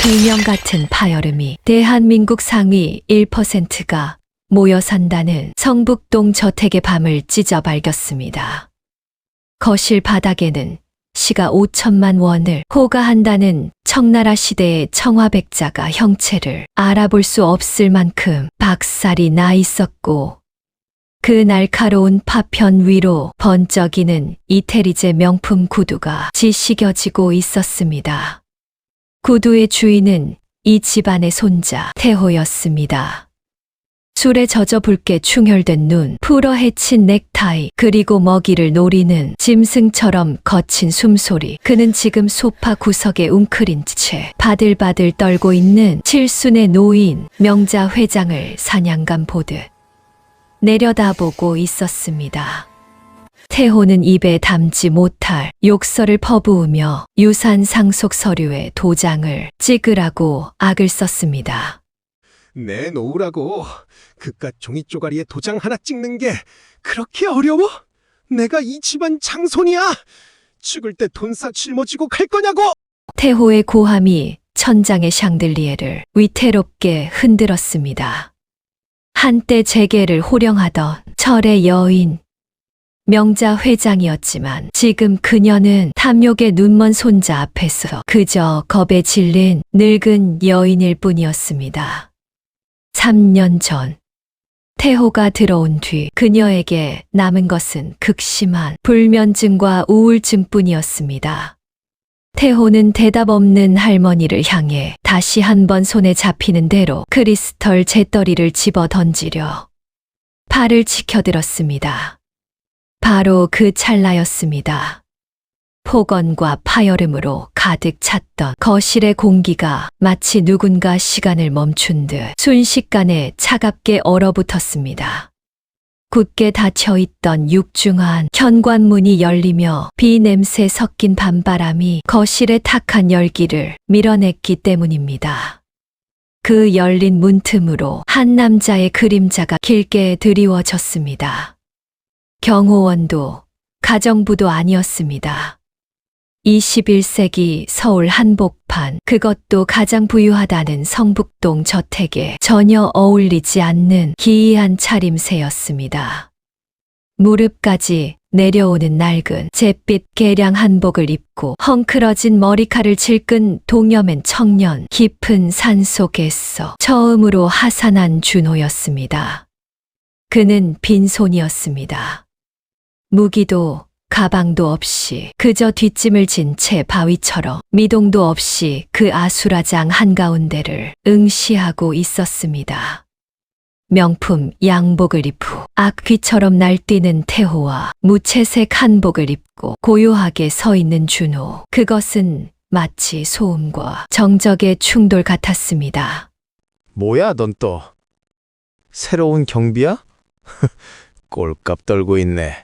비명 같은 파열음이 대한민국 상위 1%가 모여 산다는 성북동 저택의 밤을 찢어 발겼습니다. 거실 바닥에는 시가 5천만 원을 호가한다는 청나라 시대의 청화백자가 형체를 알아볼 수 없을 만큼 박살이 나 있었고, 그 날카로운 파편 위로 번쩍이는 이태리제 명품 구두가 지시겨지고 있었습니다. 구두의 주인은 이 집안의 손자 태호였습니다. 술에 젖어 붉게 충혈된 눈, 풀어 헤친 넥타이, 그리고 먹이를 노리는 짐승처럼 거친 숨소리. 그는 지금 소파 구석에 웅크린 채 바들바들 떨고 있는 칠순의 노인 명자 회장을 사냥감 보듯 내려다보고 있었습니다. 태호는 입에 담지 못할 욕설을 퍼부으며 유산 상속 서류에 도장을 찍으라고 악을 썼습니다. 내놓으라고. 그깟 종이 쪼가리에 도장 하나 찍는 게 그렇게 어려워? 내가 이 집안 장손이야. 죽을 때 돈싸 짊어지고 갈 거냐고. 태호의 고함이 천장의 샹들리에를 위태롭게 흔들었습니다. 한때 재계를 호령하던 철의 여인 명자 회장이었지만 지금 그녀는 탐욕의 눈먼 손자 앞에서 그저 겁에 질린 늙은 여인일 뿐이었습니다. 3년 전 태호가 들어온 뒤 그녀에게 남은 것은 극심한 불면증과 우울증뿐이었습니다. 태호는 대답 없는 할머니를 향해 다시 한번 손에 잡히는 대로 크리스털 재떨이를 집어 던지려 팔을 치켜들었습니다. 바로 그 찰나였습니다. 폭언과 파열음으로 가득 찼던 거실의 공기가 마치 누군가 시간을 멈춘 듯 순식간에 차갑게 얼어붙었습니다. 굳게 닫혀있던 육중한 현관문이 열리며 비냄새 섞인 밤바람이 거실의 탁한 열기를 밀어냈기 때문입니다. 그 열린 문틈으로 한 남자의 그림자가 길게 드리워졌습니다. 경호원도 가정부도 아니었습니다. 21세기 서울 한복판, 그것도 가장 부유하다는 성북동 저택에 전혀 어울리지 않는 기이한 차림새였습니다. 무릎까지 내려오는 낡은 잿빛 개량 한복을 입고 헝클어진 머리칼을 질끈 동여맨 청년, 깊은 산속에서 처음으로 하산한 준호였습니다. 그는 빈손이었습니다. 무기도 가방도 없이 그저 뒷짐을 진 채 바위처럼 미동도 없이 그 아수라장 한가운데를 응시하고 있었습니다. 명품 양복을 입 후 악귀처럼 날뛰는 태호와 무채색 한복을 입고 고요하게 서 있는 준호. 그것은 마치 소음과 정적의 충돌 같았습니다. 뭐야, 넌 또? 새로운 경비야? 꼴값 떨고 있네.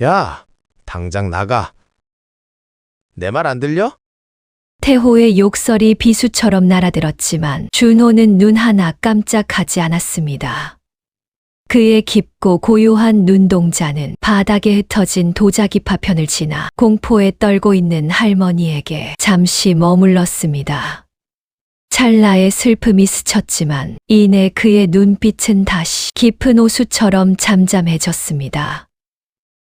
야, 당장 나가. 내 말 안 들려? 태호의 욕설이 비수처럼 날아들었지만 준호는 눈 하나 깜짝하지 않았습니다. 그의 깊고 고요한 눈동자는 바닥에 흩어진 도자기 파편을 지나 공포에 떨고 있는 할머니에게 잠시 머물렀습니다. 찰나의 슬픔이 스쳤지만 이내 그의 눈빛은 다시 깊은 호수처럼 잠잠해졌습니다.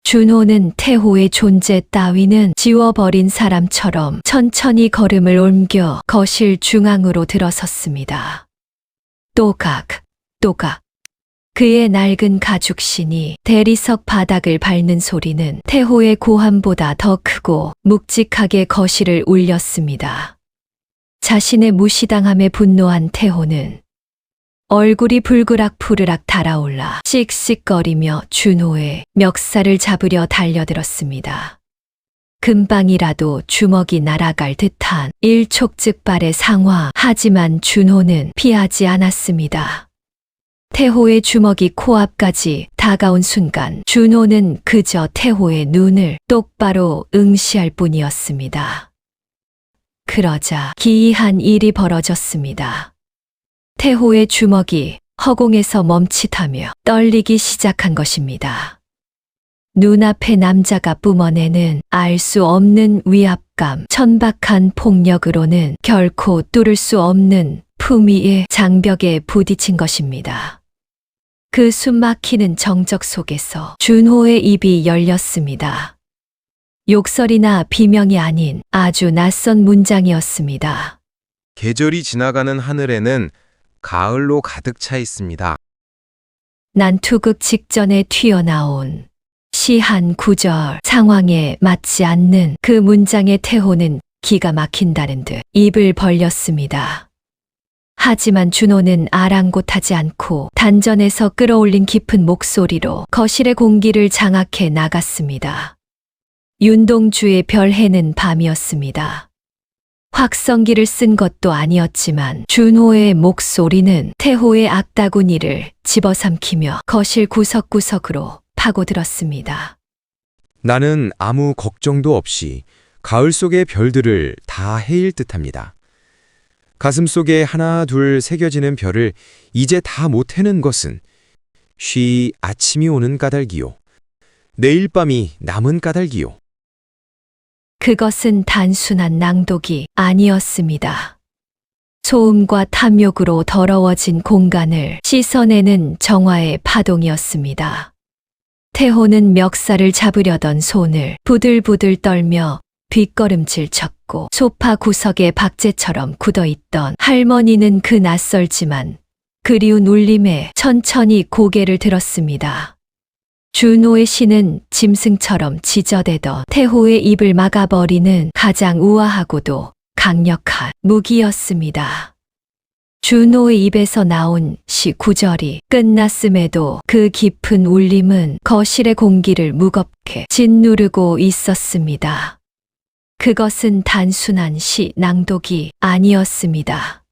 준호는 태호의 존재 따위는 지워버린 사람처럼 천천히 걸음을 옮겨 거실 중앙으로 들어섰습니다. 또각, 또각. 그의 낡은 가죽신이 대리석 바닥을 밟는 소리는 태호의 고함보다 더 크고 묵직하게 거실을 울렸습니다. 자신의 무시당함에 분노한 태호는 얼굴이 불그락 푸르락 달아올라 씩씩거리며 준호의 멱살을 잡으려 달려들었습니다. 금방이라도 주먹이 날아갈 듯한 일촉즉발의 상황. 하지만 준호는 피하지 않았습니다. 태호의 주먹이 코앞까지 다가온 순간 준호는 그저 태호의 눈을 똑바로 응시할 뿐이었습니다. 그러자 기이한 일이 벌어졌습니다. 태호의 주먹이 허공에서 멈칫하며 떨리기 시작한 것입니다. 눈앞의 남자가 뿜어내는 알 수 없는 위압과 삭감, 천박한 폭력으로는 결코 뚫을 수 없는 품위의 장벽에 부딪힌 것입니다. 그 숨막히는 정적 속에서 준호의 입이 열렸습니다. 욕설이나 비명이 아닌 아주 낯선 문장이었습니다. 계절이 지나가는 하늘에는 가을로 가득 차 있습니다. 난투극 직전에 튀어나온 시 한 구절 상황에 맞지 않는 그 문장의 태호는 기가 막힌다는 듯 입을 벌렸습니다. 하지만 준호는 아랑곳하지 않고 단전에서 끌어올린 깊은 목소리로 거실의 공기를 장악해 나갔습니다. 윤동주의 별해는 밤이었습니다. 확성기를 쓴 것도 아니었지만 준호의 목소리는 태호의 악다구니를 집어삼키며 거실 구석구석으로 파고들었습니다. 나는 아무 걱정도 없이 가을 속의 별들을 다 헤일 듯합니다. 가슴 속에 하나 둘 새겨지는 별을 이제 다 못 해는 것은 쉬 아침이 오는 까닭이요. 내일 밤이 남은 까닭이요. 그것은 단순한 낭독이 아니었습니다. 소음과 탐욕으로 더러워진 공간을 씻어내는 정화의 파동이었습니다. 태호는 멱살을 잡으려던 손을 부들부들 떨며 뒷걸음질 쳤고 소파 구석에 박제처럼 굳어있던 할머니는 그 낯설지만 그리운 울림에 천천히 고개를 들었습니다. 준호의 시는 짐승처럼 지저대던 태호의 입을 막아버리는 가장 우아하고도 강력한 무기였습니다. 준호의 입에서 나온 시 구절이 끝났음에도 그 깊은 울림은 거실의 공기를 무겁게 짓누르고 있었습니다. 그것은 단순한 시 낭독이 아니었습니다.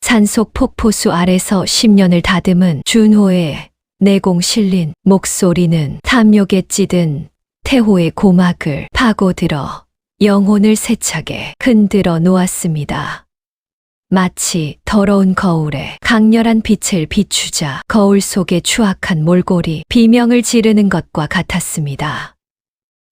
산속 폭포수 아래서 10년을 다듬은 준호의 내공 실린 목소리는 탐욕에 찌든 태호의 고막을 파고들어 영혼을 세차게 흔들어 놓았습니다. 마치 더러운 거울에 강렬한 빛을 비추자 거울 속의 추악한 몰골이 비명을 지르는 것과 같았습니다.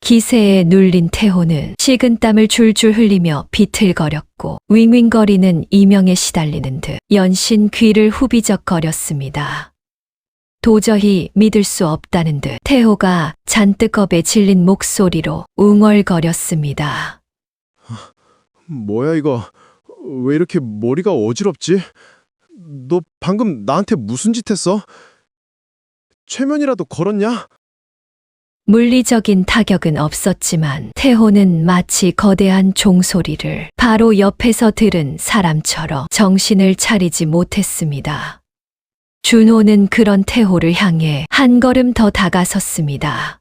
기세에 눌린 태호는 식은땀을 줄줄 흘리며 비틀거렸고 윙윙거리는 이명에 시달리는 듯 연신 귀를 후비적거렸습니다. 도저히 믿을 수 없다는 듯 태호가 잔뜩 겁에 질린 목소리로 웅얼거렸습니다. 뭐야 이거? 왜 이렇게 머리가 어지럽지? 너 방금 나한테 무슨 짓 했어? 최면이라도 걸었냐? 물리적인 타격은 없었지만 태호는 마치 거대한 종소리를 바로 옆에서 들은 사람처럼 정신을 차리지 못했습니다. 준호는 그런 태호를 향해 한 걸음 더 다가섰습니다.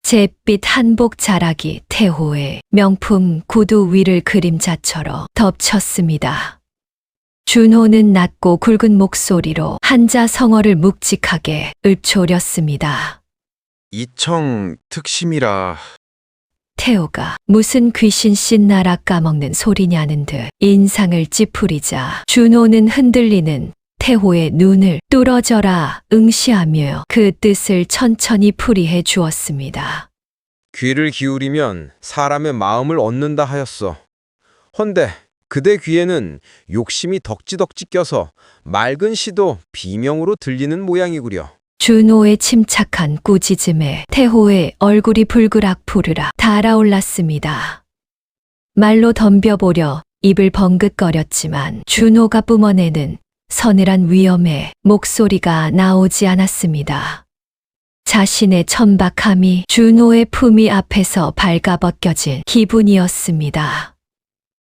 잿빛 한복 자락이 태호의 명품 구두 위를 그림자처럼 덮쳤습니다. 준호는 낮고 굵은 목소리로 한자 성어를 묵직하게 읊조렸습니다. 이청 특심이라. 태호가 무슨 귀신 씻나라 까먹는 소리냐는 듯 인상을 찌푸리자 준호는 흔들리는 태호의 눈을 뚫어져라 응시하며 그 뜻을 천천히 풀이해 주었습니다. 귀를 기울이면 사람의 마음을 얻는다 하였어. 헌데 그대 귀에는 욕심이 덕지덕지 껴서 맑은 시도 비명으로 들리는 모양이구려. 준호의 침착한 꾸짖음에 태호의 얼굴이 불그락 푸르락 달아올랐습니다. 말로 덤벼보려 입을 벙긋거렸지만 준호가 뿜어내는 서늘한 위험에 목소리가 나오지 않았습니다. 자신의 천박함이 준호의 품위 앞에서 발가벗겨진 기분이었습니다.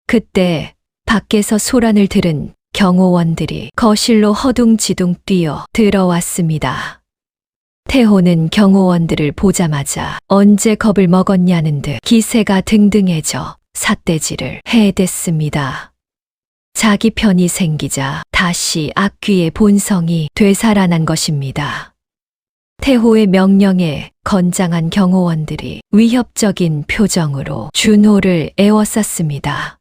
그때 밖에서 소란을 들은 경호원들이 거실로 허둥지둥 뛰어 들어왔습니다. 태호는 경호원들을 보자마자 언제 겁을 먹었냐는 듯 기세가 등등해져 삿대질을 해댔습니다. 자기 편이 생기자 다시 악귀의 본성이 되살아난 것입니다. 태호의 명령에 건장한 경호원들이 위협적인 표정으로 준호를 에워쌌습니다.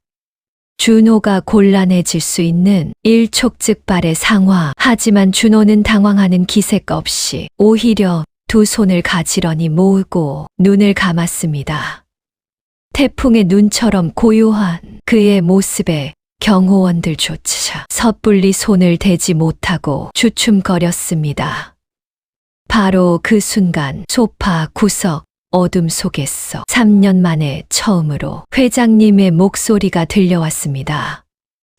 준호가 곤란해질 수 있는 일촉즉발의 상황. 하지만 준호는 당황하는 기색 없이 오히려 두 손을 가지런히 모으고 눈을 감았습니다. 태풍의 눈처럼 고요한 그의 모습에 경호원들조차 섣불리 손을 대지 못하고 주춤거렸습니다. 바로 그 순간 소파 구석 어둠 속에서 3년 만에 처음으로 회장님의 목소리가 들려왔습니다.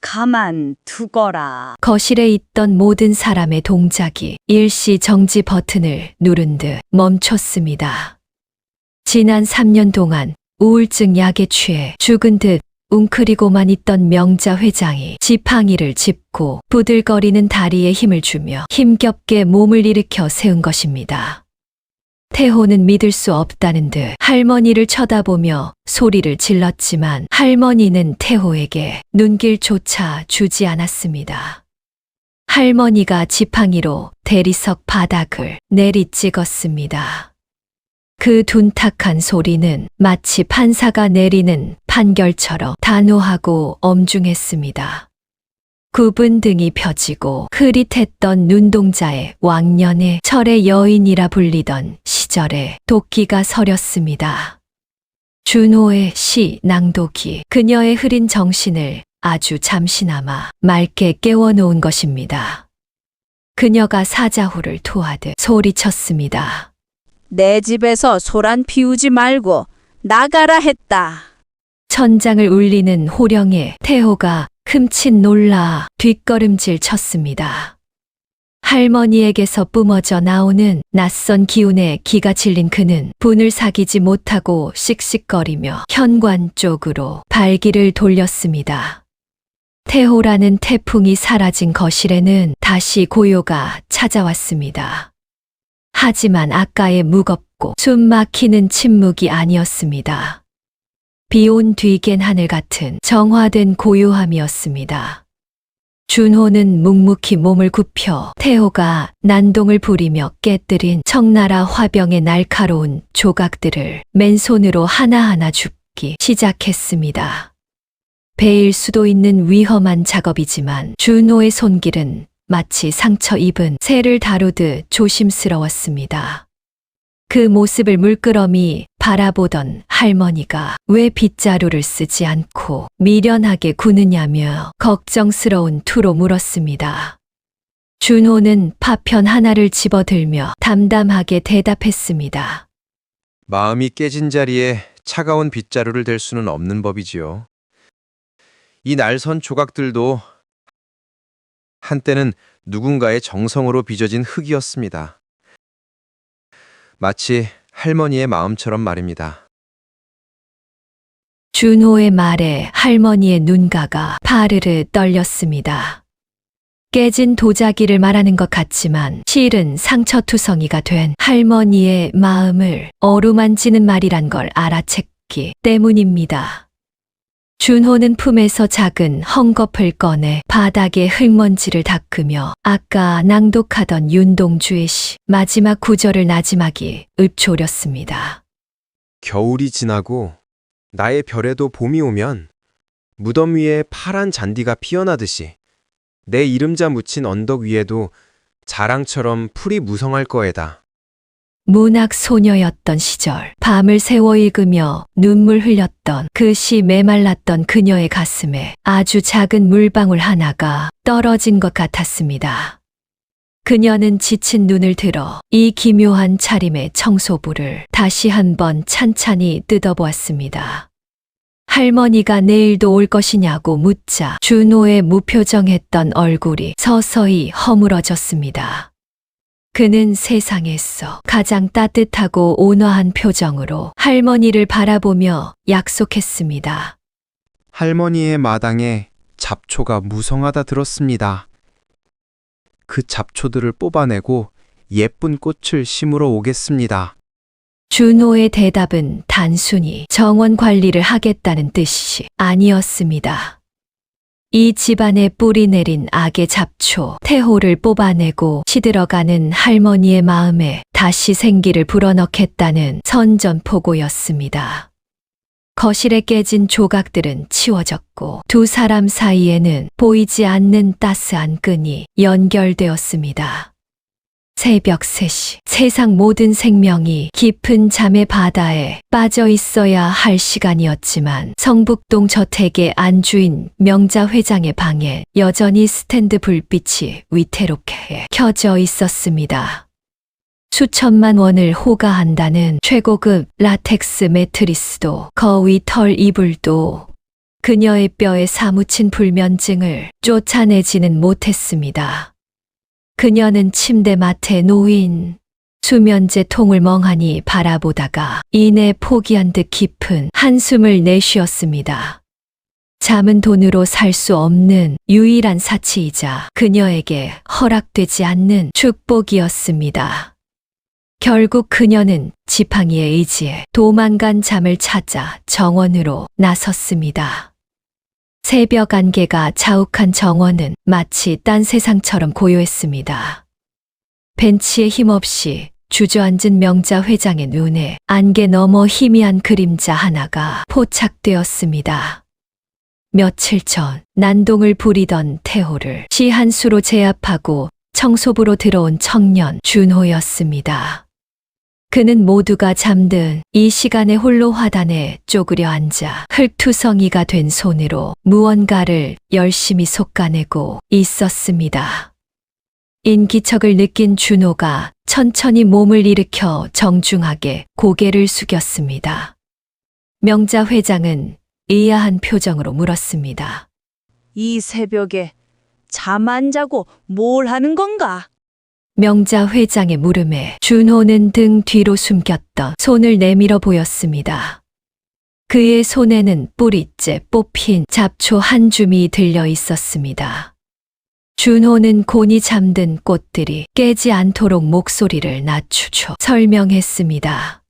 가만 두거라. 거실에 있던 모든 사람의 동작이 일시 정지 버튼을 누른 듯 멈췄습니다. 지난 3년 동안 우울증 약에 취해 죽은 듯 웅크리고만 있던 명자 회장이 지팡이를 짚고 부들거리는 다리에 힘을 주며 힘겹게 몸을 일으켜 세운 것입니다. 태호는 믿을 수 없다는 듯 할머니를 쳐다보며 소리를 질렀지만 할머니는 태호에게 눈길조차 주지 않았습니다. 할머니가 지팡이로 대리석 바닥을 내리찍었습니다. 그 둔탁한 소리는 마치 판사가 내리는 판결처럼 단호하고 엄중했습니다. 굽은 등이 펴지고 흐릿했던 눈동자에 왕년의 철의 여인이라 불리던 시절에 도끼가 서렸습니다. 준호의 시 낭독이 그녀의 흐린 정신을 아주 잠시나마 맑게 깨워놓은 것입니다. 그녀가 사자후를 토하듯 소리쳤습니다. 내 집에서 소란 피우지 말고 나가라 했다. 천장을 울리는 호령에 태호가 흠칫 놀라 뒷걸음질 쳤습니다. 할머니에게서 뿜어져 나오는 낯선 기운에 기가 질린 그는 분을 사기지 못하고 씩씩거리며 현관 쪽으로 발길을 돌렸습니다. 태호라는 태풍이 사라진 거실에는 다시 고요가 찾아왔습니다. 하지만 아까의 무겁고 숨 막히는 침묵이 아니었습니다. 비온 뒤갠 하늘 같은 정화된 고요함이었습니다. 준호는 묵묵히 몸을 굽혀 태호가 난동을 부리며 깨뜨린 청나라 화병의 날카로운 조각들을 맨손으로 하나하나 줍기 시작했습니다. 베일 수도 있는 위험한 작업이지만 준호의 손길은 마치 상처 입은 새를 다루듯 조심스러웠습니다. 그 모습을 물끄러미 바라보던 할머니가 왜 빗자루를 쓰지 않고 미련하게 구느냐며 걱정스러운 투로 물었습니다. 준호는 파편 하나를 집어들며 담담하게 대답했습니다. 마음이 깨진 자리에 차가운 빗자루를 댈 수는 없는 법이지요. 이 날선 조각들도 한때는 누군가의 정성으로 빚어진 흙이었습니다. 마치 할머니의 마음처럼 말입니다. 준호의 말에 할머니의 눈가가 파르르 떨렸습니다. 깨진 도자기를 말하는 것 같지만 실은 상처투성이가 된 할머니의 마음을 어루만지는 말이란 걸 알아챘기 때문입니다. 준호는 품에서 작은 헝겊을 꺼내 바닥에 흙먼지를 닦으며 아까 낭독하던 윤동주의 시 마지막 구절을 나지막이 읊조렸습니다. 겨울이 지나고 나의 별에도 봄이 오면 무덤 위에 파란 잔디가 피어나듯이 내 이름자 묻힌 언덕 위에도 자랑처럼 풀이 무성할 거에다. 문학 소녀였던 시절 밤을 새워 읽으며 눈물 흘렸던 그 시 메말랐던 그녀의 가슴에 아주 작은 물방울 하나가 떨어진 것 같았습니다. 그녀는 지친 눈을 들어 이 기묘한 차림의 청소부를 다시 한번 찬찬히 뜯어보았습니다. 할머니가 내일도 올 것이냐고 묻자 준호의 무표정했던 얼굴이 서서히 허물어졌습니다. 그는 세상에서 가장 따뜻하고 온화한 표정으로 할머니를 바라보며 약속했습니다. 할머니의 마당에 잡초가 무성하다 들었습니다. 그 잡초들을 뽑아내고 예쁜 꽃을 심으러 오겠습니다. 준호의 대답은 단순히 정원 관리를 하겠다는 뜻이 아니었습니다. 이 집안에 뿌리 내린 악의 잡초, 태호를 뽑아내고 시들어가는 할머니의 마음에 다시 생기를 불어넣겠다는 선전포고였습니다. 거실에 깨진 조각들은 치워졌고 두 사람 사이에는 보이지 않는 따스한 끈이 연결되었습니다. 새벽 3시. 세상 모든 생명이 깊은 잠의 바다에 빠져 있어야 할 시간이었지만 성북동 저택의 안주인 명자 회장의 방에 여전히 스탠드 불빛이 위태롭게 켜져 있었습니다. 수천만 원을 호가한다는 최고급 라텍스 매트리스도 거위 털 이불도 그녀의 뼈에 사무친 불면증을 쫓아내지는 못했습니다. 그녀는 침대맡에 놓인 수면제 통을 멍하니 바라보다가 이내 포기한 듯 깊은 한숨을 내쉬었습니다. 잠은 돈으로 살 수 없는 유일한 사치이자 그녀에게 허락되지 않는 축복이었습니다. 결국 그녀는 지팡이에 의지해 도망간 잠을 찾아 정원으로 나섰습니다. 새벽 안개가 자욱한 정원은 마치 딴 세상처럼 고요했습니다. 벤치에 힘없이 주저앉은 명자 회장의 눈에 안개 너머 희미한 그림자 하나가 포착되었습니다. 며칠 전 난동을 부리던 태호를 시한수로 제압하고 청소부로 들어온 청년 준호였습니다. 그는 모두가 잠든 이 시간에 홀로 화단에 쪼그려 앉아 흙투성이가 된 손으로 무언가를 열심히 솎아내고 있었습니다. 인기척을 느낀 준호가 천천히 몸을 일으켜 정중하게 고개를 숙였습니다. 명자 회장은 의아한 표정으로 물었습니다. 이 새벽에 잠 안 자고 뭘 하는 건가? 명자 회장의 물음에 준호는 등 뒤로 숨겼던 손을 내밀어 보였습니다. 그의 손에는 뿌리째 뽑힌 잡초 한 줌이 들려 있었습니다. 준호는 곤히 잠든 꽃들이 깨지 않도록 목소리를 낮추쳐 설명했습니다.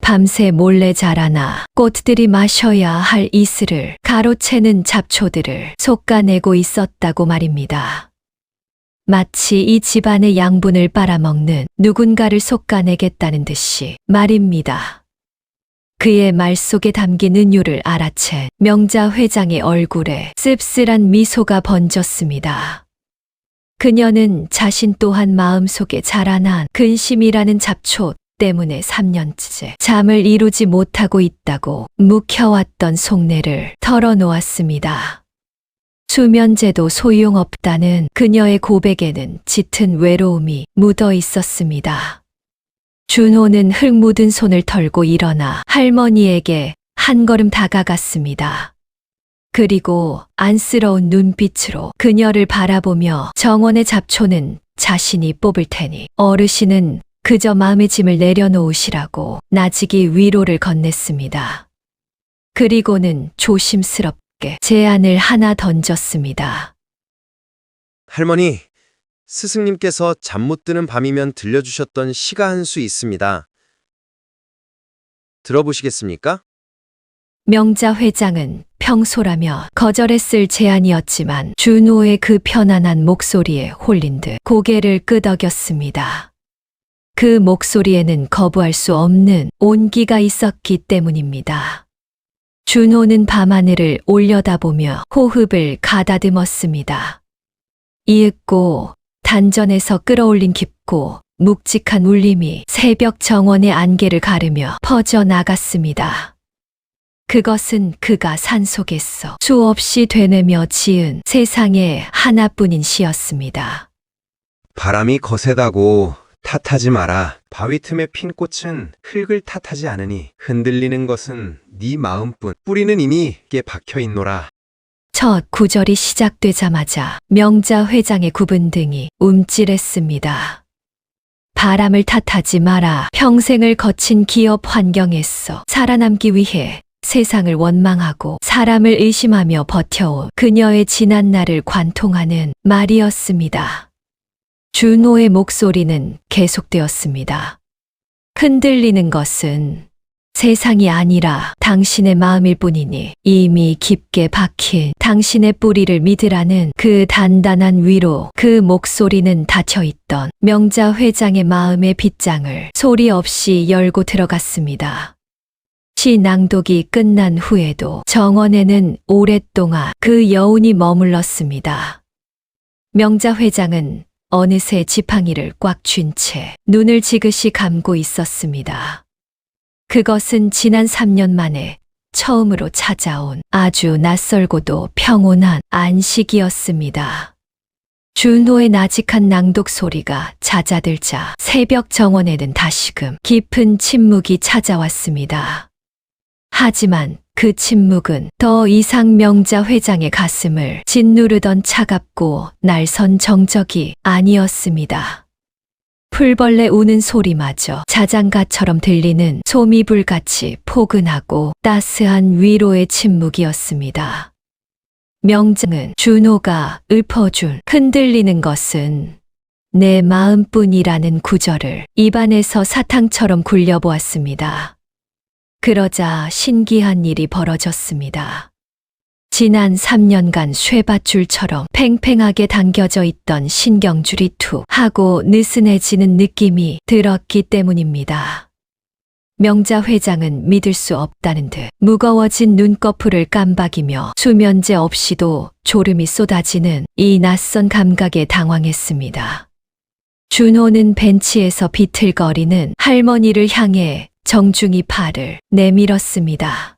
밤새 몰래 자라나 꽃들이 마셔야 할 이슬을 가로채는 잡초들을 솎아내고 있었다고 말입니다. 마치 이 집안의 양분을 빨아먹는 누군가를 솎아내겠다는 듯이 말입니다. 그의 말 속에 담긴 은유를 알아챈 명자 회장의 얼굴에 씁쓸한 미소가 번졌습니다. 그녀는 자신 또한 마음속에 자라난 근심이라는 잡초 때문에 3년째 잠을 이루지 못하고 있다고 묵혀왔던 속내를 털어놓았습니다. 수면제도 소용없다는 그녀의 고백에는 짙은 외로움이 묻어 있었습니다. 준호는 흙 묻은 손을 털고 일어나 할머니에게 한 걸음 다가갔습니다. 그리고 안쓰러운 눈빛으로 그녀를 바라보며 정원의 잡초는 자신이 뽑을 테니 어르신은 그저 마음의 짐을 내려놓으시라고 나직이 위로를 건넸습니다. 그리고는 조심스럽게 제안을 하나 던졌습니다. 할머니, 스승님께서 잠 못 드는 밤이면 들려주셨던 시가 한 수 있습니다. 들어보시겠습니까? 명자 회장은 평소라며 거절했을 제안이었지만 준호의 그 편안한 목소리에 홀린 듯 고개를 끄덕였습니다. 그 목소리에는 거부할 수 없는 온기가 있었기 때문입니다. 준호는 밤하늘을 올려다보며 호흡을 가다듬었습니다. 이윽고 단전에서 끌어올린 깊고 묵직한 울림이 새벽 정원의 안개를 가르며 퍼져나갔습니다. 그것은 그가 산속에서 수없이 되뇌며 지은 세상에 하나뿐인 시였습니다. 바람이 거세다고 탓하지 마라. 바위 틈에 핀 꽃은 흙을 탓하지 않으니 흔들리는 것은 네 마음뿐. 뿌리는 이미 깨 박혀 있노라. 첫 구절이 시작되자마자 명자 회장의 굽은 등이 움찔했습니다. 바람을 탓하지 마라. 평생을 거친 기업 환경에서 살아남기 위해 세상을 원망하고 사람을 의심하며 버텨온 그녀의 지난 날을 관통하는 말이었습니다. 준호의 목소리는 계속되었습니다. 흔들리는 것은 세상이 아니라 당신의 마음일 뿐이니 이미 깊게 박힌 당신의 뿌리를 믿으라는 그 단단한 위로. 그 목소리는 닫혀있던 명자 회장의 마음의 빗장을 소리 없이 열고 들어갔습니다. 시 낭독이 끝난 후에도 정원에는 오랫동안 그 여운이 머물렀습니다. 명자 회장은 어느새 지팡이를 꽉 쥔 채 눈을 지그시 감고 있었습니다. 그것은 지난 3년 만에 처음으로 찾아온 아주 낯설고도 평온한 안식이었습니다. 준호의 나직한 낭독 소리가 잦아들자 새벽 정원에는 다시금 깊은 침묵이 찾아왔습니다. 하지만 그 침묵은 더 이상 명자 회장의 가슴을 짓누르던 차갑고 날선 정적이 아니었습니다. 풀벌레 우는 소리마저 자장가처럼 들리는 소미불같이 포근하고 따스한 위로의 침묵이었습니다. 명장은 준호가 읊어준 흔들리는 것은 내 마음뿐이라는 구절을 입안에서 사탕처럼 굴려보았습니다. 그러자 신기한 일이 벌어졌습니다. 지난 3년간 쇠밧줄처럼 팽팽하게 당겨져 있던 신경줄이 툭 하고 느슨해지는 느낌이 들었기 때문입니다. 명자 회장은 믿을 수 없다는 듯 무거워진 눈꺼풀을 깜박이며 수면제 없이도 졸음이 쏟아지는 이 낯선 감각에 당황했습니다. 준호는 벤치에서 비틀거리는 할머니를 향해 정중히 팔을 내밀었습니다.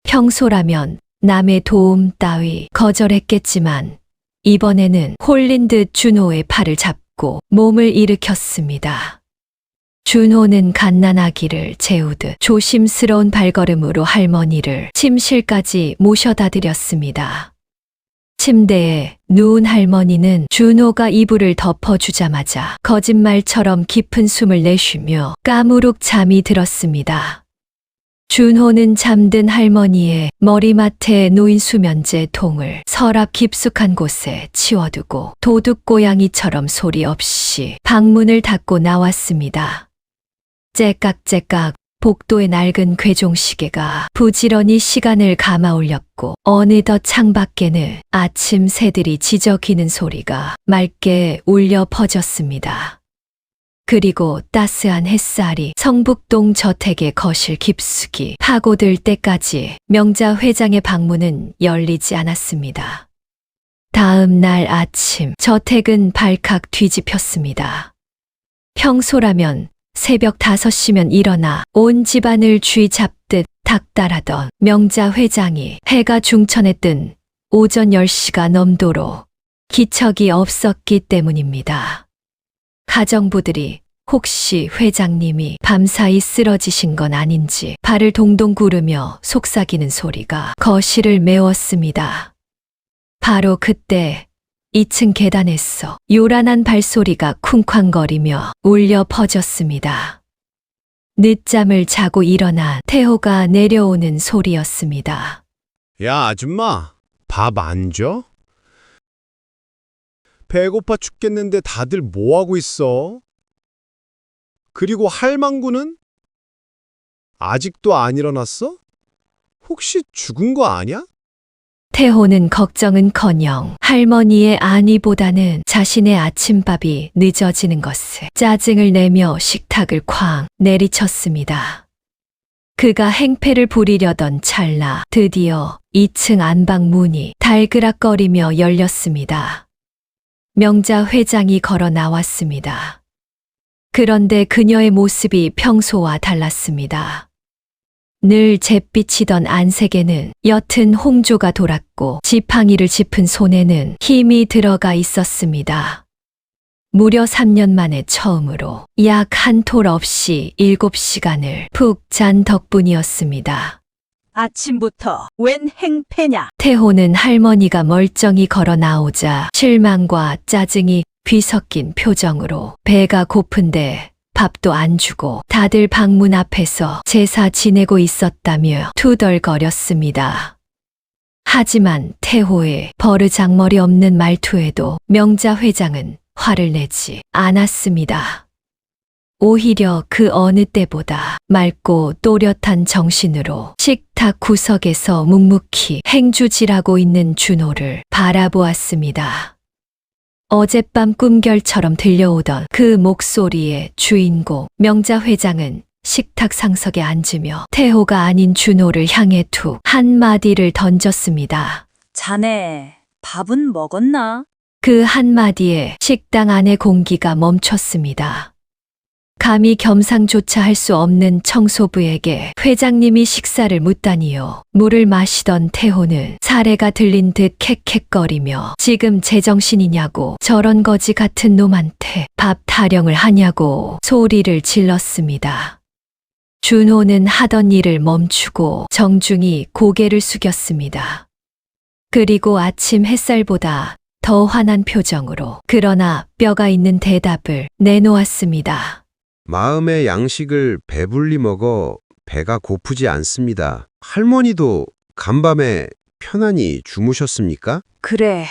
평소라면 남의 도움 따위 거절했겠지만 이번에는 홀린 듯 준호의 팔을 잡고 몸을 일으켰습니다. 준호는 갓난아기를 재우듯 조심스러운 발걸음으로 할머니를 침실까지 모셔다 드렸습니다. 침대에 누운 할머니는 준호가 이불을 덮어주자마자 거짓말처럼 깊은 숨을 내쉬며 까무룩 잠이 들었습니다. 준호는 잠든 할머니의 머리맡에 놓인 수면제 통을 서랍 깊숙한 곳에 치워두고 도둑고양이처럼 소리 없이 방문을 닫고 나왔습니다. 째깍째깍 복도의 낡은 괴종시계가 부지런히 시간을 감아 올렸고 어느덧 창밖에는 아침 새들이 지저귀는 소리가 맑게 울려 퍼졌습니다. 그리고 따스한 햇살이 성북동 저택의 거실 깊숙이 파고들 때까지 명자 회장의 방문은 열리지 않았습니다. 다음 날 아침 저택은 발칵 뒤집혔습니다. 평소라면 새벽 5시면 일어나 온 집안을 쥐잡듯 닥달하던 명자 회장이 해가 중천에 뜬 오전 10시가 넘도록 기척이 없었기 때문입니다. 가정부들이 혹시 회장님이 밤사이 쓰러지신 건 아닌지 발을 동동 구르며 속삭이는 소리가 거실을 메웠습니다. 바로 그때 2층 계단에서 요란한 발소리가 쿵쾅거리며 울려 퍼졌습니다. 늦잠을 자고 일어난 태호가 내려오는 소리였습니다. 야, 아줌마, 밥 안 줘? 배고파 죽겠는데 다들 뭐 하고 있어? 그리고 할망구는? 아직도 안 일어났어? 혹시 죽은 거 아니야? 태호는 걱정은커녕 할머니의 안위보다는 자신의 아침밥이 늦어지는 것에 짜증을 내며 식탁을 쾅 내리쳤습니다. 그가 행패를 부리려던 찰나 드디어 2층 안방 문이 달그락거리며 열렸습니다. 명자 회장이 걸어 나왔습니다. 그런데 그녀의 모습이 평소와 달랐습니다. 늘 잿빛이던 안색에는 옅은 홍조가 돌았고 지팡이를 짚은 손에는 힘이 들어가 있었습니다. 무려 3년 만에 처음으로 약 한 톨 없이 7시간을 푹 잔 덕분이었습니다. 아침부터 웬 행패냐? 태호는 할머니가 멀쩡히 걸어 나오자 실망과 짜증이 뒤섞인 표정으로 배가 고픈데 밥도 안 주고 다들 방문 앞에서 제사 지내고 있었다며 투덜거렸습니다. 하지만 태호의 버르장머리 없는 말투에도 명자 회장은 화를 내지 않았습니다. 오히려 그 어느 때보다 맑고 또렷한 정신으로 식탁 구석에서 묵묵히 행주질하고 있는 준호를 바라보았습니다. 어젯밤 꿈결처럼 들려오던 그 목소리의 주인공 명자 회장은 식탁 상석에 앉으며 태호가 아닌 준호를 향해 툭 한마디를 던졌습니다. 자네 밥은 먹었나? 그 한마디에 식당 안의 공기가 멈췄습니다. 감히 겸상조차 할 수 없는 청소부에게 회장님이 식사를 묻다니요. 물을 마시던 태호는 사례가 들린 듯 캑캑거리며 지금 제정신이냐고 저런 거지 같은 놈한테 밥 타령을 하냐고 소리를 질렀습니다. 준호는 하던 일을 멈추고 정중히 고개를 숙였습니다. 그리고 아침 햇살보다 더 환한 표정으로 그러나 뼈가 있는 대답을 내놓았습니다. 마음의 양식을 배불리 먹어 배가 고프지 않습니다. 할머니도 간밤에 편안히 주무셨습니까? 그래,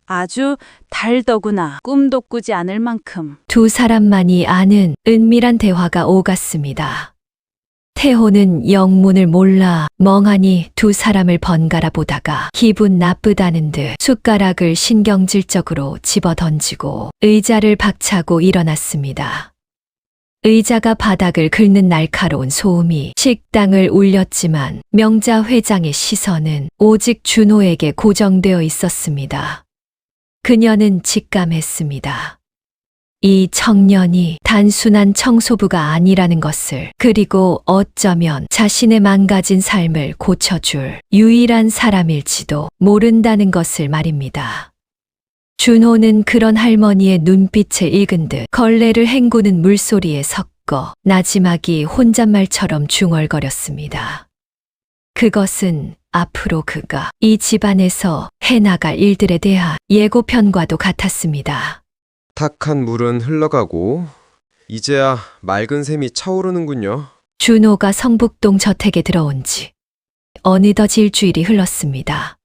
아주 달더구나. 꿈도 꾸지 않을 만큼. 두 사람만이 아는 은밀한 대화가 오갔습니다. 태호는 영문을 몰라 멍하니 두 사람을 번갈아 보다가 기분 나쁘다는 듯 숟가락을 신경질적으로 집어 던지고 의자를 박차고 일어났습니다. 의자가 바닥을 긁는 날카로운 소음이 식당을 울렸지만 명자 회장의 시선은 오직 준호에게 고정되어 있었습니다. 그녀는 직감했습니다. 이 청년이 단순한 청소부가 아니라는 것을, 그리고 어쩌면 자신의 망가진 삶을 고쳐줄 유일한 사람일지도 모른다는 것을 말입니다. 준호는 그런 할머니의 눈빛에 익은 듯 걸레를 헹구는 물소리에 섞어 나지막이 혼잣말처럼 중얼거렸습니다. 그것은 앞으로 그가 이 집안에서 해나갈 일들에 대한 예고편과도 같았습니다. 탁한 물은 흘러가고 이제야 맑은 샘이 차오르는군요. 준호가 성북동 저택에 들어온 지 어느덧 일주일이 흘렀습니다.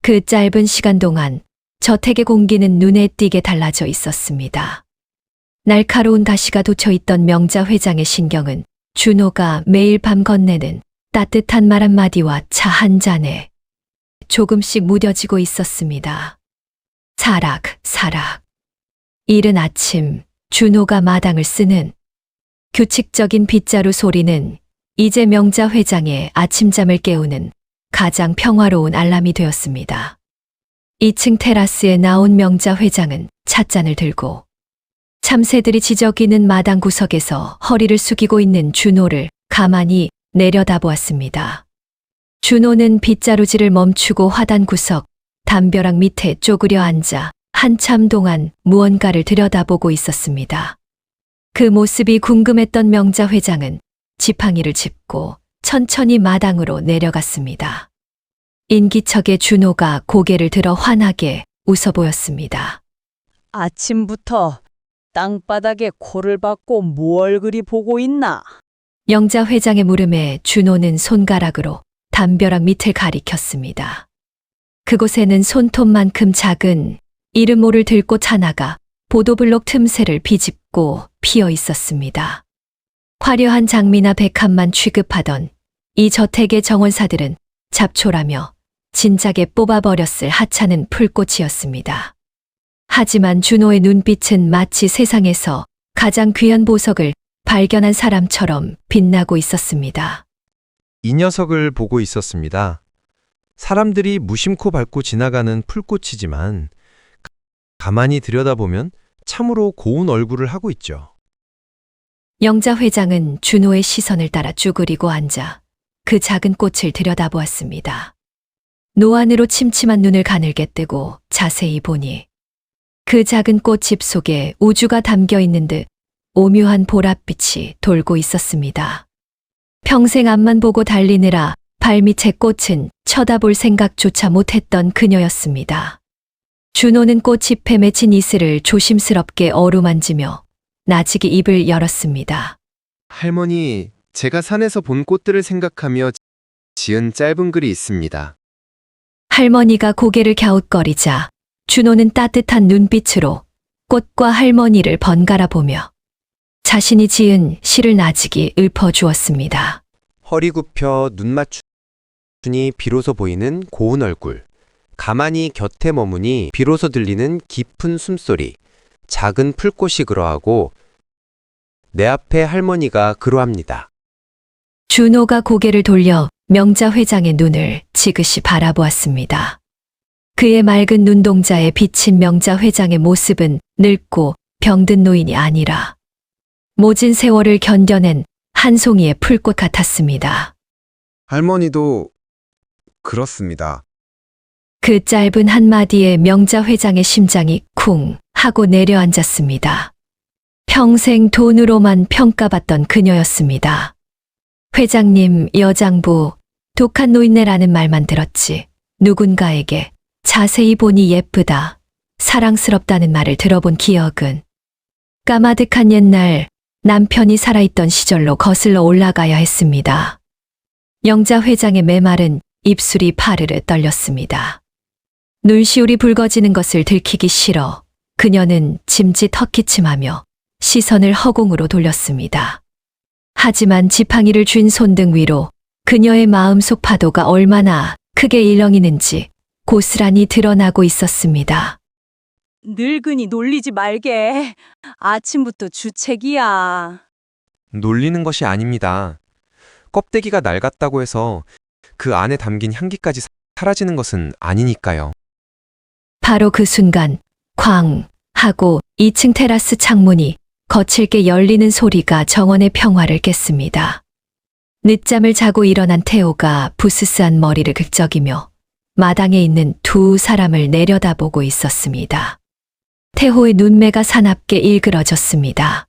그 짧은 시간 동안 저택의 공기는 눈에 띄게 달라져 있었습니다. 날카로운 가시가 돋쳐있던 명자 회장의 신경은 준호가 매일 밤 건네는 따뜻한 말 한마디와 차 한 잔에 조금씩 무뎌지고 있었습니다. 사락. 이른 아침 준호가 마당을 쓰는 규칙적인 빗자루 소리는 이제 명자 회장의 아침잠을 깨우는 가장 평화로운 알람이 되었습니다. 2층 테라스에 나온 명자 회장은 찻잔을 들고 참새들이 지저귀는 마당 구석에서 허리를 숙이고 있는 준호를 가만히 내려다보았습니다. 준호는 빗자루질을 멈추고 화단 구석 담벼락 밑에 쪼그려 앉아 한참 동안 무언가를 들여다보고 있었습니다. 그 모습이 궁금했던 명자 회장은 지팡이를 짚고 천천히 마당으로 내려갔습니다. 인기척에 준호가 고개를 들어 환하게 웃어 보였습니다. 아침부터 땅바닥에 코를 박고 뭘 그리 보고 있나? 명자 회장의 물음에 준호는 손가락으로 담벼락 밑을 가리켰습니다. 그곳에는 손톱만큼 작은 이름 모를 들꽃 하나가 보도블록 틈새를 비집고 피어 있었습니다. 화려한 장미나 백합만 취급하던 이 저택의 정원사들은 잡초라며 진작에 뽑아버렸을 하찮은 풀꽃이었습니다. 하지만 준호의 눈빛은 마치 세상에서 가장 귀한 보석을 발견한 사람처럼 빛나고 있었습니다. 이 녀석을 보고 있었습니다. 사람들이 무심코 밟고 지나가는 풀꽃이지만 가만히 들여다보면 참으로 고운 얼굴을 하고 있죠. 영자 회장은 준호의 시선을 따라 쭈그리고 앉아 그 작은 꽃을 들여다보았습니다. 노안으로 침침한 눈을 가늘게 뜨고 자세히 보니 그 작은 꽃집 속에 우주가 담겨 있는 듯 오묘한 보랏빛이 돌고 있었습니다. 평생 앞만 보고 달리느라 발밑의 꽃은 쳐다볼 생각조차 못했던 그녀였습니다. 준호는 꽃잎에 맺힌 이슬을 조심스럽게 어루만지며 나직이 입을 열었습니다. 할머니, 제가 산에서 본 꽃들을 생각하며 지은 짧은 글이 있습니다. 할머니가 고개를 갸웃거리자 준호는 따뜻한 눈빛으로 꽃과 할머니를 번갈아 보며 자신이 지은 시를 나직이 읊어주었습니다. 허리 굽혀 눈 맞추니 비로소 보이는 고운 얼굴. 가만히 곁에 머무니 비로소 들리는 깊은 숨소리. 작은 풀꽃이 그러하고 내 앞에 할머니가 그러합니다. 준호가 고개를 돌려 명자 회장의 눈을 지그시 바라보았습니다. 그의 맑은 눈동자에 비친 명자 회장의 모습은 늙고 병든 노인이 아니라 모진 세월을 견뎌낸 한 송이의 풀꽃 같았습니다. 할머니도 그렇습니다. 그 짧은 한마디에 명자 회장의 심장이 쿵 하고 내려앉았습니다. 평생 돈으로만 평가받던 그녀였습니다. 회장님, 여장부, 독한 노인네라는 말만 들었지 누군가에게 자세히 보니 예쁘다, 사랑스럽다는 말을 들어본 기억은 까마득한 옛날 남편이 살아있던 시절로 거슬러 올라가야 했습니다. 영자 회장의 메마른 입술이 파르르 떨렸습니다. 눈시울이 붉어지는 것을 들키기 싫어 그녀는 짐짓 헛기침하며 시선을 허공으로 돌렸습니다. 하지만 지팡이를 쥔 손등 위로 그녀의 마음속 파도가 얼마나 크게 일렁이는지 고스란히 드러나고 있었습니다. 늙은이 놀리지 말게. 아침부터 주책이야. 놀리는 것이 아닙니다. 껍데기가 낡았다고 해서 그 안에 담긴 향기까지 사라지는 것은 아니니까요. 바로 그 순간 쾅 하고 2층 테라스 창문이 거칠게 열리는 소리가 정원의 평화를 깼습니다. 늦잠을 자고 일어난 태호가 부스스한 머리를 긁적이며 마당에 있는 두 사람을 내려다보고 있었습니다. 태호의 눈매가 사납게 일그러졌습니다.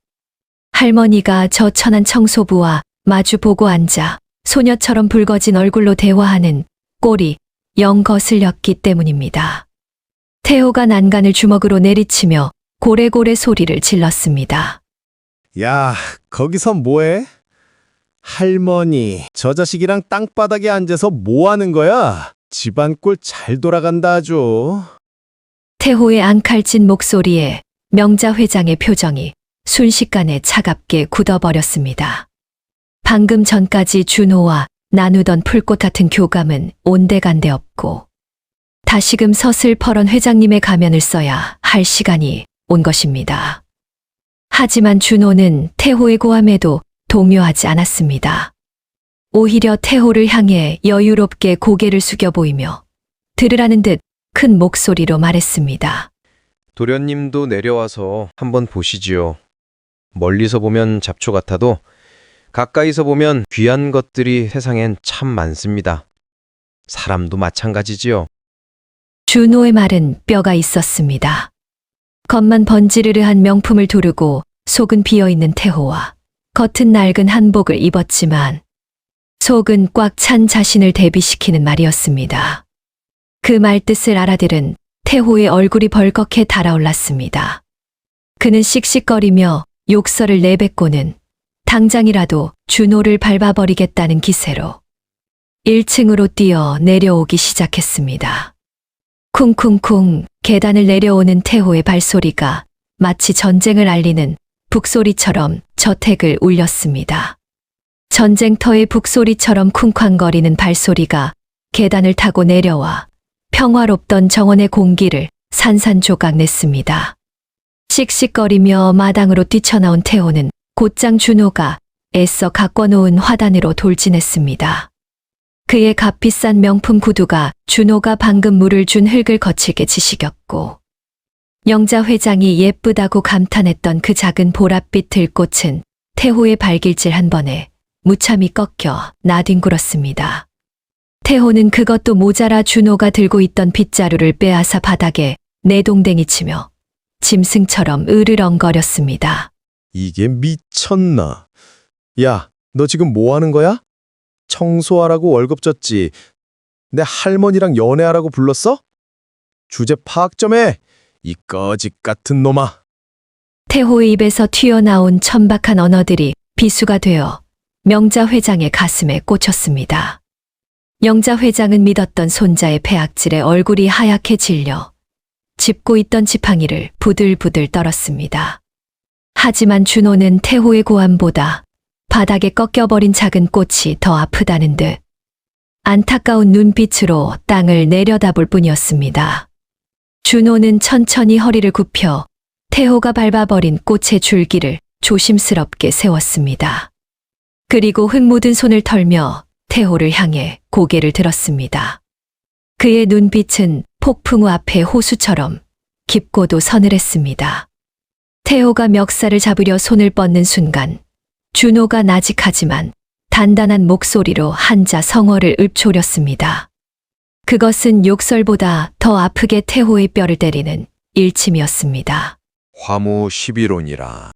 할머니가 저 천한 청소부와 마주보고 앉아 소녀처럼 붉어진 얼굴로 대화하는 꼴이 영 거슬렸기 때문입니다. 태호가 난간을 주먹으로 내리치며 고래고래 소리를 질렀습니다. 야, 거기서 뭐해? 할머니, 저 자식이랑 땅바닥에 앉아서 뭐 하는 거야? 집안 꼴 잘 돌아간다 아주. 태호의 앙칼진 목소리에 명자 회장의 표정이 순식간에 차갑게 굳어버렸습니다. 방금 전까지 준호와 나누던 풀꽃 같은 교감은 온데간데 없고 다시금 서슬퍼런 회장님의 가면을 써야 할 시간이 온 것입니다. 하지만 준호는 태호의 고함에도 동요하지 않았습니다. 오히려 태호를 향해 여유롭게 고개를 숙여 보이며 들으라는 듯 큰 목소리로 말했습니다. 도련님도 내려와서 한번 보시지요. 멀리서 보면 잡초 같아도 가까이서 보면 귀한 것들이 세상엔 참 많습니다. 사람도 마찬가지지요. 준호의 말은 뼈가 있었습니다. 겉만 번지르르한 명품을 두르고 속은 비어있는 태호와 겉은 낡은 한복을 입었지만 속은 꽉 찬 자신을 대비시키는 말이었습니다. 그 말뜻을 알아들은 태호의 얼굴이 벌겋게 달아올랐습니다. 그는 씩씩거리며 욕설을 내뱉고는 당장이라도 준호를 밟아버리겠다는 기세로 1층으로 뛰어 내려오기 시작했습니다. 쿵쿵쿵 계단을 내려오는 태호의 발소리가 마치 전쟁을 알리는 북소리처럼 저택을 울렸습니다. 전쟁터의 북소리처럼 쿵쾅거리는 발소리가 계단을 타고 내려와 평화롭던 정원의 공기를 산산조각 냈습니다. 씩씩거리며 마당으로 뛰쳐나온 태호는 곧장 준호가 애써 가꿔놓은 화단으로 돌진했습니다. 그의 값비싼 명품 구두가 준호가 방금 물을 준 흙을 거칠게 지시겼고 영자 회장이 예쁘다고 감탄했던 그 작은 보랏빛 들꽃은 태호의 발길질 한 번에 무참히 꺾여 나뒹굴었습니다. 태호는 그것도 모자라 준호가 들고 있던 빗자루를 빼앗아 바닥에 내동댕이 치며 짐승처럼 으르렁거렸습니다. 이게 미쳤나? 야, 너 지금 뭐 하는 거야? 청소하라고 월급 줬지. 내 할머니랑 연애하라고 불렀어? 주제 파악 좀 해. 이 거짓 같은 놈아. 태호의 입에서 튀어나온 천박한 언어들이 비수가 되어 명자 회장의 가슴에 꽂혔습니다. 영자 회장은 믿었던 손자의 폐악질에 얼굴이 하얗게 질려 짚고 있던 지팡이를 부들부들 떨었습니다. 하지만 준호는 태호의 고함보다 바닥에 꺾여버린 작은 꽃이 더 아프다는 듯 안타까운 눈빛으로 땅을 내려다볼 뿐이었습니다. 준호는 천천히 허리를 굽혀 태호가 밟아버린 꽃의 줄기를 조심스럽게 세웠습니다. 그리고 흙 묻은 손을 털며 태호를 향해 고개를 들었습니다. 그의 눈빛은 폭풍우 앞에 호수처럼 깊고도 서늘했습니다. 태호가 멱살을 잡으려 손을 뻗는 순간 준호가 나직하지만 단단한 목소리로 한자 성어를 읊조렸습니다. 그것은 욕설보다 더 아프게 태호의 뼈를 때리는 일침이었습니다. 화무 11원이라.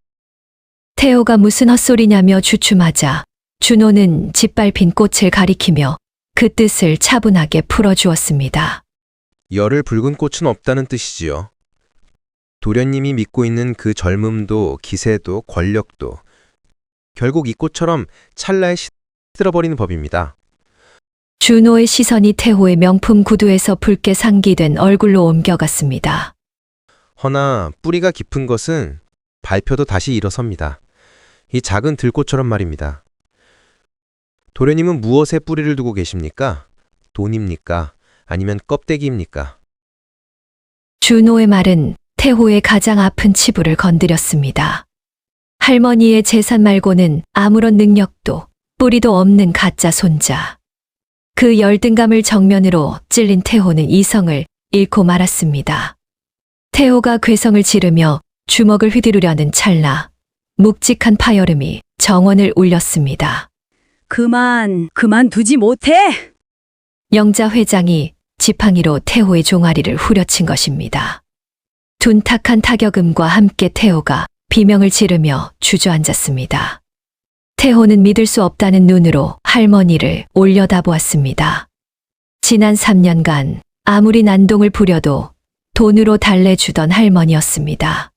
태호가 무슨 헛소리냐며 주춤하자 준호는 짓밟힌 꽃을 가리키며 그 뜻을 차분하게 풀어주었습니다. 열을 붉은 꽃은 없다는 뜻이지요. 도련님이 믿고 있는 그 젊음도 기세도 권력도 결국 이 꽃처럼 찰나에 시들어버리는 법입니다. 준호의 시선이 태호의 명품 구두에서 붉게 상기된 얼굴로 옮겨갔습니다. 허나 뿌리가 깊은 것은 발표도 다시 일어섭니다. 이 작은 들꽃처럼 말입니다. 도련님은 무엇에 뿌리를 두고 계십니까? 돈입니까? 아니면 껍데기입니까? 준호의 말은 태호의 가장 아픈 치부를 건드렸습니다. 할머니의 재산 말고는 아무런 능력도 뿌리도 없는 가짜 손자. 그 열등감을 정면으로 찔린 태호는 이성을 잃고 말았습니다. 태호가 괴성을 지르며 주먹을 휘두르려는 찰나 묵직한 파열음이 정원을 울렸습니다. 그만두지 못해! 영자 회장이 지팡이로 태호의 종아리를 후려친 것입니다. 둔탁한 타격음과 함께 태호가 비명을 지르며 주저앉았습니다. 태호는 믿을 수 없다는 눈으로 할머니를 올려다보았습니다. 지난 3년간 아무리 난동을 부려도 돈으로 달래주던 할머니였습니다.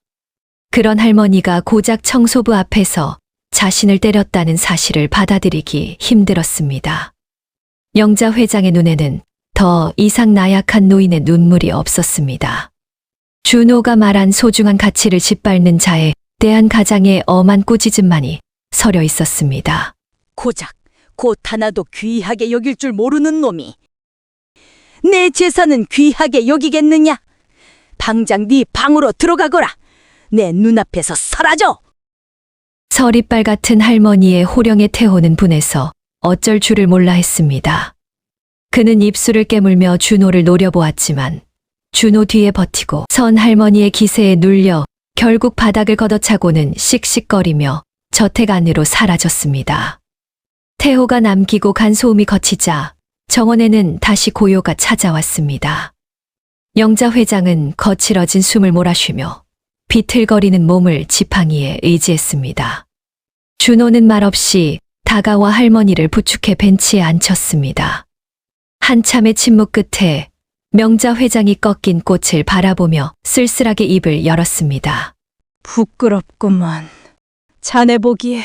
그런 할머니가 고작 청소부 앞에서 자신을 때렸다는 사실을 받아들이기 힘들었습니다. 영자 회장의 눈에는 더 이상 나약한 노인의 눈물이 없었습니다. 준호가 말한 소중한 가치를 짓밟는 자에 대한 가장의 엄한 꾸짖음만이 서려 있었습니다. 고작 곧 하나도 귀하게 여길 줄 모르는 놈이 내 재산은 귀하게 여기겠느냐? 당장 네 방으로 들어가거라. 내 눈앞에서 사라져. 서리빨 같은 할머니의 호령에 태호는 분해서 어쩔 줄을 몰라 했습니다. 그는 입술을 깨물며 준호를 노려보았지만 준호 뒤에 버티고 선 할머니의 기세에 눌려 결국 바닥을 걷어차고는 씩씩거리며 저택 안으로 사라졌습니다. 태호가 남기고 간 소음이 거치자 정원에는 다시 고요가 찾아왔습니다. 영자 회장은 거칠어진 숨을 몰아쉬며 비틀거리는 몸을 지팡이에 의지했습니다. 준호는 말없이 다가와 할머니를 부축해 벤치에 앉혔습니다. 한참의 침묵 끝에 명자 회장이 꺾인 꽃을 바라보며 쓸쓸하게 입을 열었습니다. 부끄럽구먼. 자네 보기에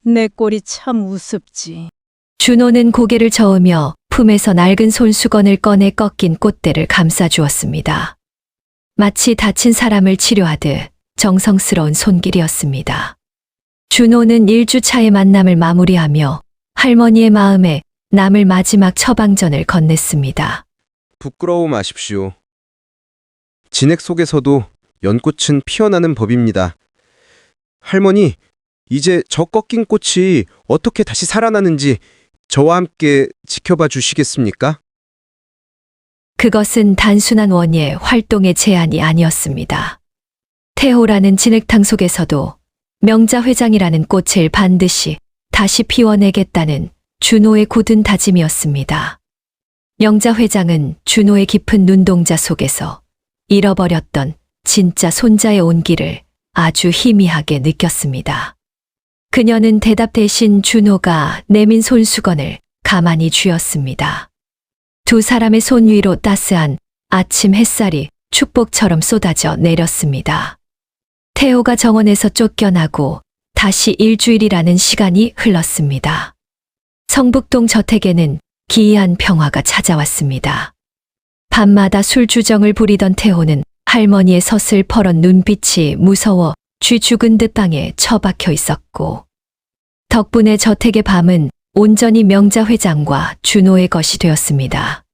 내 꼴이 참 우습지. 준호는 고개를 저으며 품에서 낡은 손수건을 꺼내 꺾인 꽃대를 감싸주었습니다. 마치 다친 사람을 치료하듯 정성스러운 손길이었습니다. 준호는 1주차의 만남을 마무리하며 할머니의 마음에 남을 마지막 처방전을 건넸습니다. 부끄러워 마십시오. 진액 속에서도 연꽃은 피어나는 법입니다. 할머니, 이제 저 꺾인 꽃이 어떻게 다시 살아나는지 저와 함께 지켜봐 주시겠습니까? 그것은 단순한 원예 활동의 제안이 아니었습니다. 태호라는 진흙탕 속에서도 명자 회장이라는 꽃을 반드시 다시 피워내겠다는 준호의 굳은 다짐이었습니다. 영자 회장은 준호의 깊은 눈동자 속에서 잃어버렸던 진짜 손자의 온기를 아주 희미하게 느꼈습니다. 그녀는 대답 대신 준호가 내민 손수건을 가만히 쥐었습니다. 두 사람의 손 위로 따스한 아침 햇살이 축복처럼 쏟아져 내렸습니다. 태호가 정원에서 쫓겨나고 다시 일주일이라는 시간이 흘렀습니다. 성북동 저택에는 기이한 평화가 찾아왔습니다. 밤마다 술주정을 부리던 태호는 할머니의 서슬퍼런 눈빛이 무서워 쥐 죽은 듯 방에 처박혀 있었고, 덕분에 저택의 밤은 온전히 명자 회장과 준호의 것이 되었습니다.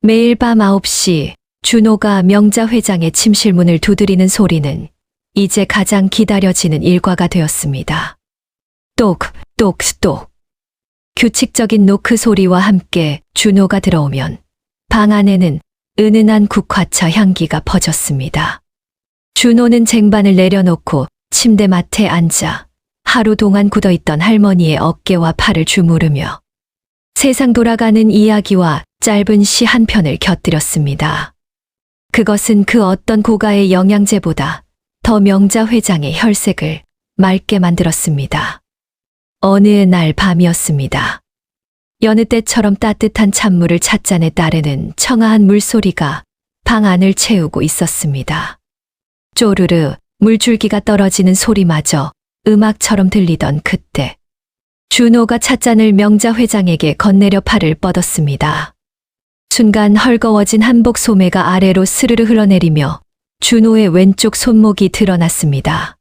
매일 밤 9시 준호가 명자 회장의 침실문을 두드리는 소리는 이제 가장 기다려지는 일과가 되었습니다. 똑, 똑, 똑. 규칙적인 노크 소리와 함께 준호가 들어오면 방 안에는 은은한 국화차 향기가 퍼졌습니다. 준호는 쟁반을 내려놓고 침대맡에 앉아 하루 동안 굳어있던 할머니의 어깨와 팔을 주무르며 세상 돌아가는 이야기와 짧은 시 한 편을 곁들였습니다. 그것은 그 어떤 고가의 영양제보다 더 명자 회장의 혈색을 맑게 만들었습니다. 어느 날 밤이었습니다. 여느 때처럼 따뜻한 찬물을 찻잔에 따르는 청아한 물소리가 방 안을 채우고 있었습니다. 쪼르르 물줄기가 떨어지는 소리마저 음악처럼 들리던 그때 준호가 찻잔을 명자 회장에게 건네려 팔을 뻗었습니다. 순간 헐거워진 한복 소매가 아래로 스르르 흘러내리며 준호의 왼쪽 손목이 드러났습니다.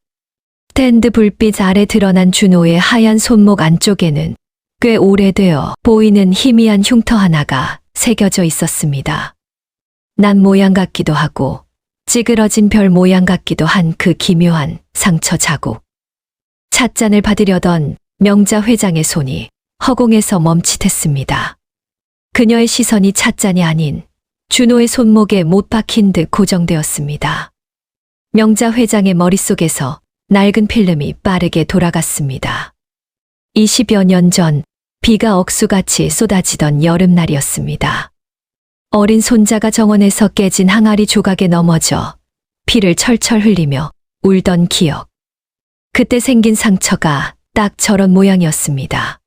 스탠드 불빛 아래 드러난 준호의 하얀 손목 안쪽에는 꽤 오래되어 보이는 희미한 흉터 하나가 새겨져 있었습니다. 난 모양 같기도 하고 찌그러진 별 모양 같기도 한 그 기묘한 상처 자국. 찻잔을 받으려던 명자 회장의 손이 허공에서 멈칫했습니다. 그녀의 시선이 찻잔이 아닌 준호의 손목에 못 박힌 듯 고정되었습니다. 명자 회장의 머릿속에서 낡은 필름이 빠르게 돌아갔습니다. 20여 년 전 비가 억수같이 쏟아지던 여름날이었습니다. 어린 손자가 정원에서 깨진 항아리 조각에 넘어져 피를 철철 흘리며 울던 기억. 그때 생긴 상처가 딱 저런 모양이었습니다.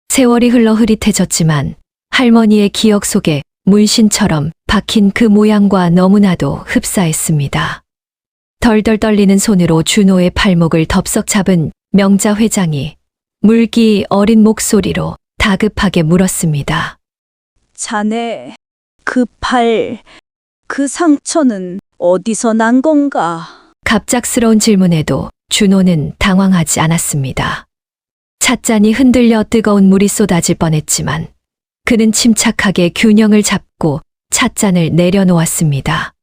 세월이 흘러 흐릿해졌지만 할머니의 기억 속에 문신처럼 박힌 그 모양과 너무나도 흡사했습니다. 덜덜 떨리는 손으로 준호의 팔목을 덥석 잡은 명자 회장이 물기 어린 목소리로 다급하게 물었습니다. 자네, 그 팔, 그 상처는 어디서 난 건가? 갑작스러운 질문에도 준호는 당황하지 않았습니다. 찻잔이 흔들려 뜨거운 물이 쏟아질 뻔했지만 그는 침착하게 균형을 잡고 찻잔을 내려놓았습니다.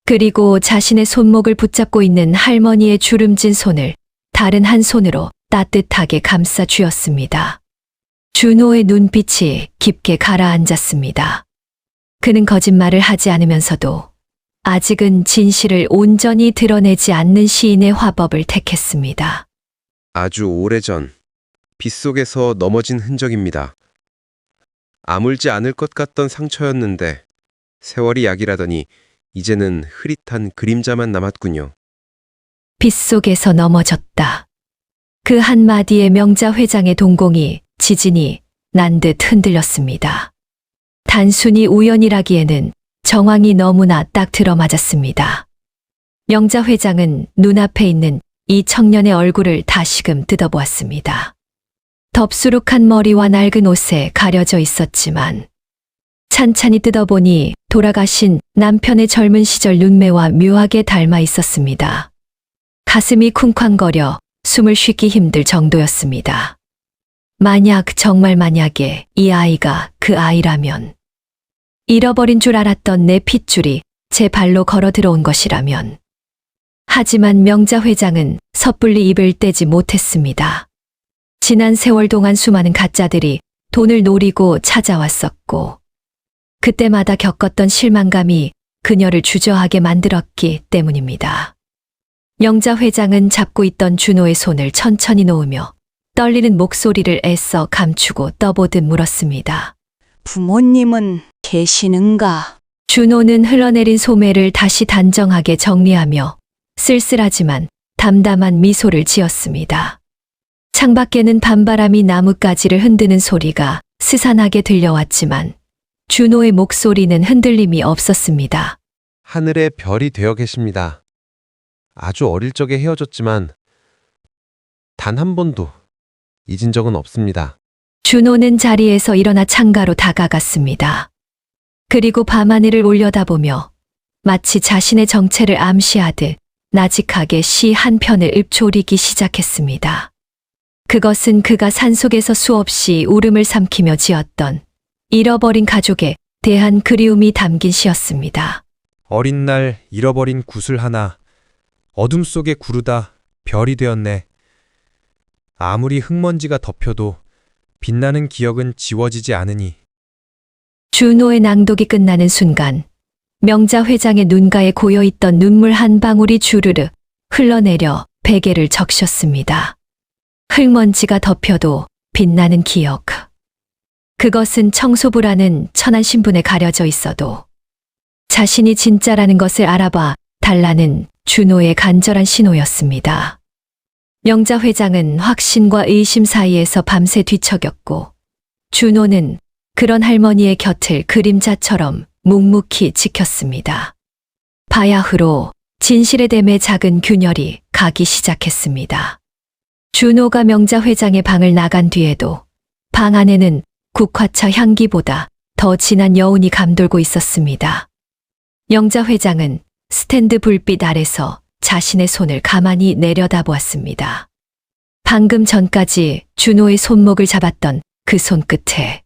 그리고 자신의 손목을 붙잡고 있는 할머니의 주름진 손을 다른 한 손으로 따뜻하게 감싸 쥐었습니다. 준호의 눈빛이 깊게 가라앉았습니다. 그는 거짓말을 하지 않으면서도 아직은 진실을 온전히 드러내지 않는 시인의 화법을 택했습니다. 아주 오래전 빗속에서 넘어진 흔적입니다. 아물지 않을 것 같던 상처였는데 세월이 약이라더니 이제는 흐릿한 그림자만 남았군요. 빗속에서 넘어졌다. 그 한마디에 명자 회장의 동공이 지진이 난 듯 흔들렸습니다. 단순히 우연이라기에는 정황이 너무나 딱 들어맞았습니다. 명자 회장은 눈앞에 있는 이 청년의 얼굴을 다시금 뜯어보았습니다. 덥수룩한 머리와 낡은 옷에 가려져 있었지만 찬찬히 뜯어보니 돌아가신 남편의 젊은 시절 눈매와 묘하게 닮아 있었습니다. 가슴이 쿵쾅거려 숨을 쉬기 힘들 정도였습니다. 정말 만약에 이 아이가 그 아이라면, 잃어버린 줄 알았던 내 핏줄이 제 발로 걸어 들어온 것이라면. 하지만 명자 회장은 섣불리 입을 떼지 못했습니다. 지난 세월 동안 수많은 가짜들이 돈을 노리고 찾아왔었고, 그때마다 겪었던 실망감이 그녀를 주저하게 만들었기 때문입니다. 명자 회장은 잡고 있던 준호의 손을 천천히 놓으며 떨리는 목소리를 애써 감추고 떠보듯 물었습니다. 부모님은 계시는가? 준호는 흘러내린 소매를 다시 단정하게 정리하며 쓸쓸하지만 담담한 미소를 지었습니다. 창밖에는 밤바람이 나뭇가지를 흔드는 소리가 스산하게 들려왔지만 준호의 목소리는 흔들림이 없었습니다. 하늘의 별이 되어 계십니다. 아주 어릴 적에 헤어졌지만 단 한 번도 잊은 적은 없습니다. 준호는 자리에서 일어나 창가로 다가갔습니다. 그리고 밤하늘을 올려다보며 마치 자신의 정체를 암시하듯 나직하게 시 한 편을 읊조리기 시작했습니다. 그것은 그가 산속에서 수없이 울음을 삼키며 지었던 잃어버린 가족에 대한 그리움이 담긴 시였습니다. 어린 날 잃어버린 구슬 하나, 어둠 속에 구르다 별이 되었네. 아무리 흙먼지가 덮여도 빛나는 기억은 지워지지 않으니. 준호의 낭독이 끝나는 순간 명자 회장의 눈가에 고여있던 눈물 한 방울이 주르르 흘러내려 베개를 적셨습니다. 흙먼지가 덮여도 빛나는 기억. 그것은 청소부라는 천한 신분에 가려져 있어도 자신이 진짜라는 것을 알아봐 달라는 준호의 간절한 신호였습니다. 명자 회장은 확신과 의심 사이에서 밤새 뒤척였고 준호는 그런 할머니의 곁을 그림자처럼 묵묵히 지켰습니다. 바야흐로 진실의 댐에 작은 균열이 가기 시작했습니다. 준호가 명자 회장의 방을 나간 뒤에도 방 안에는 국화차 향기보다 더 진한 여운이 감돌고 있었습니다. 명자 회장은 스탠드 불빛 아래서 자신의 손을 가만히 내려다보았습니다. 방금 전까지 준호의 손목을 잡았던 그 손끝에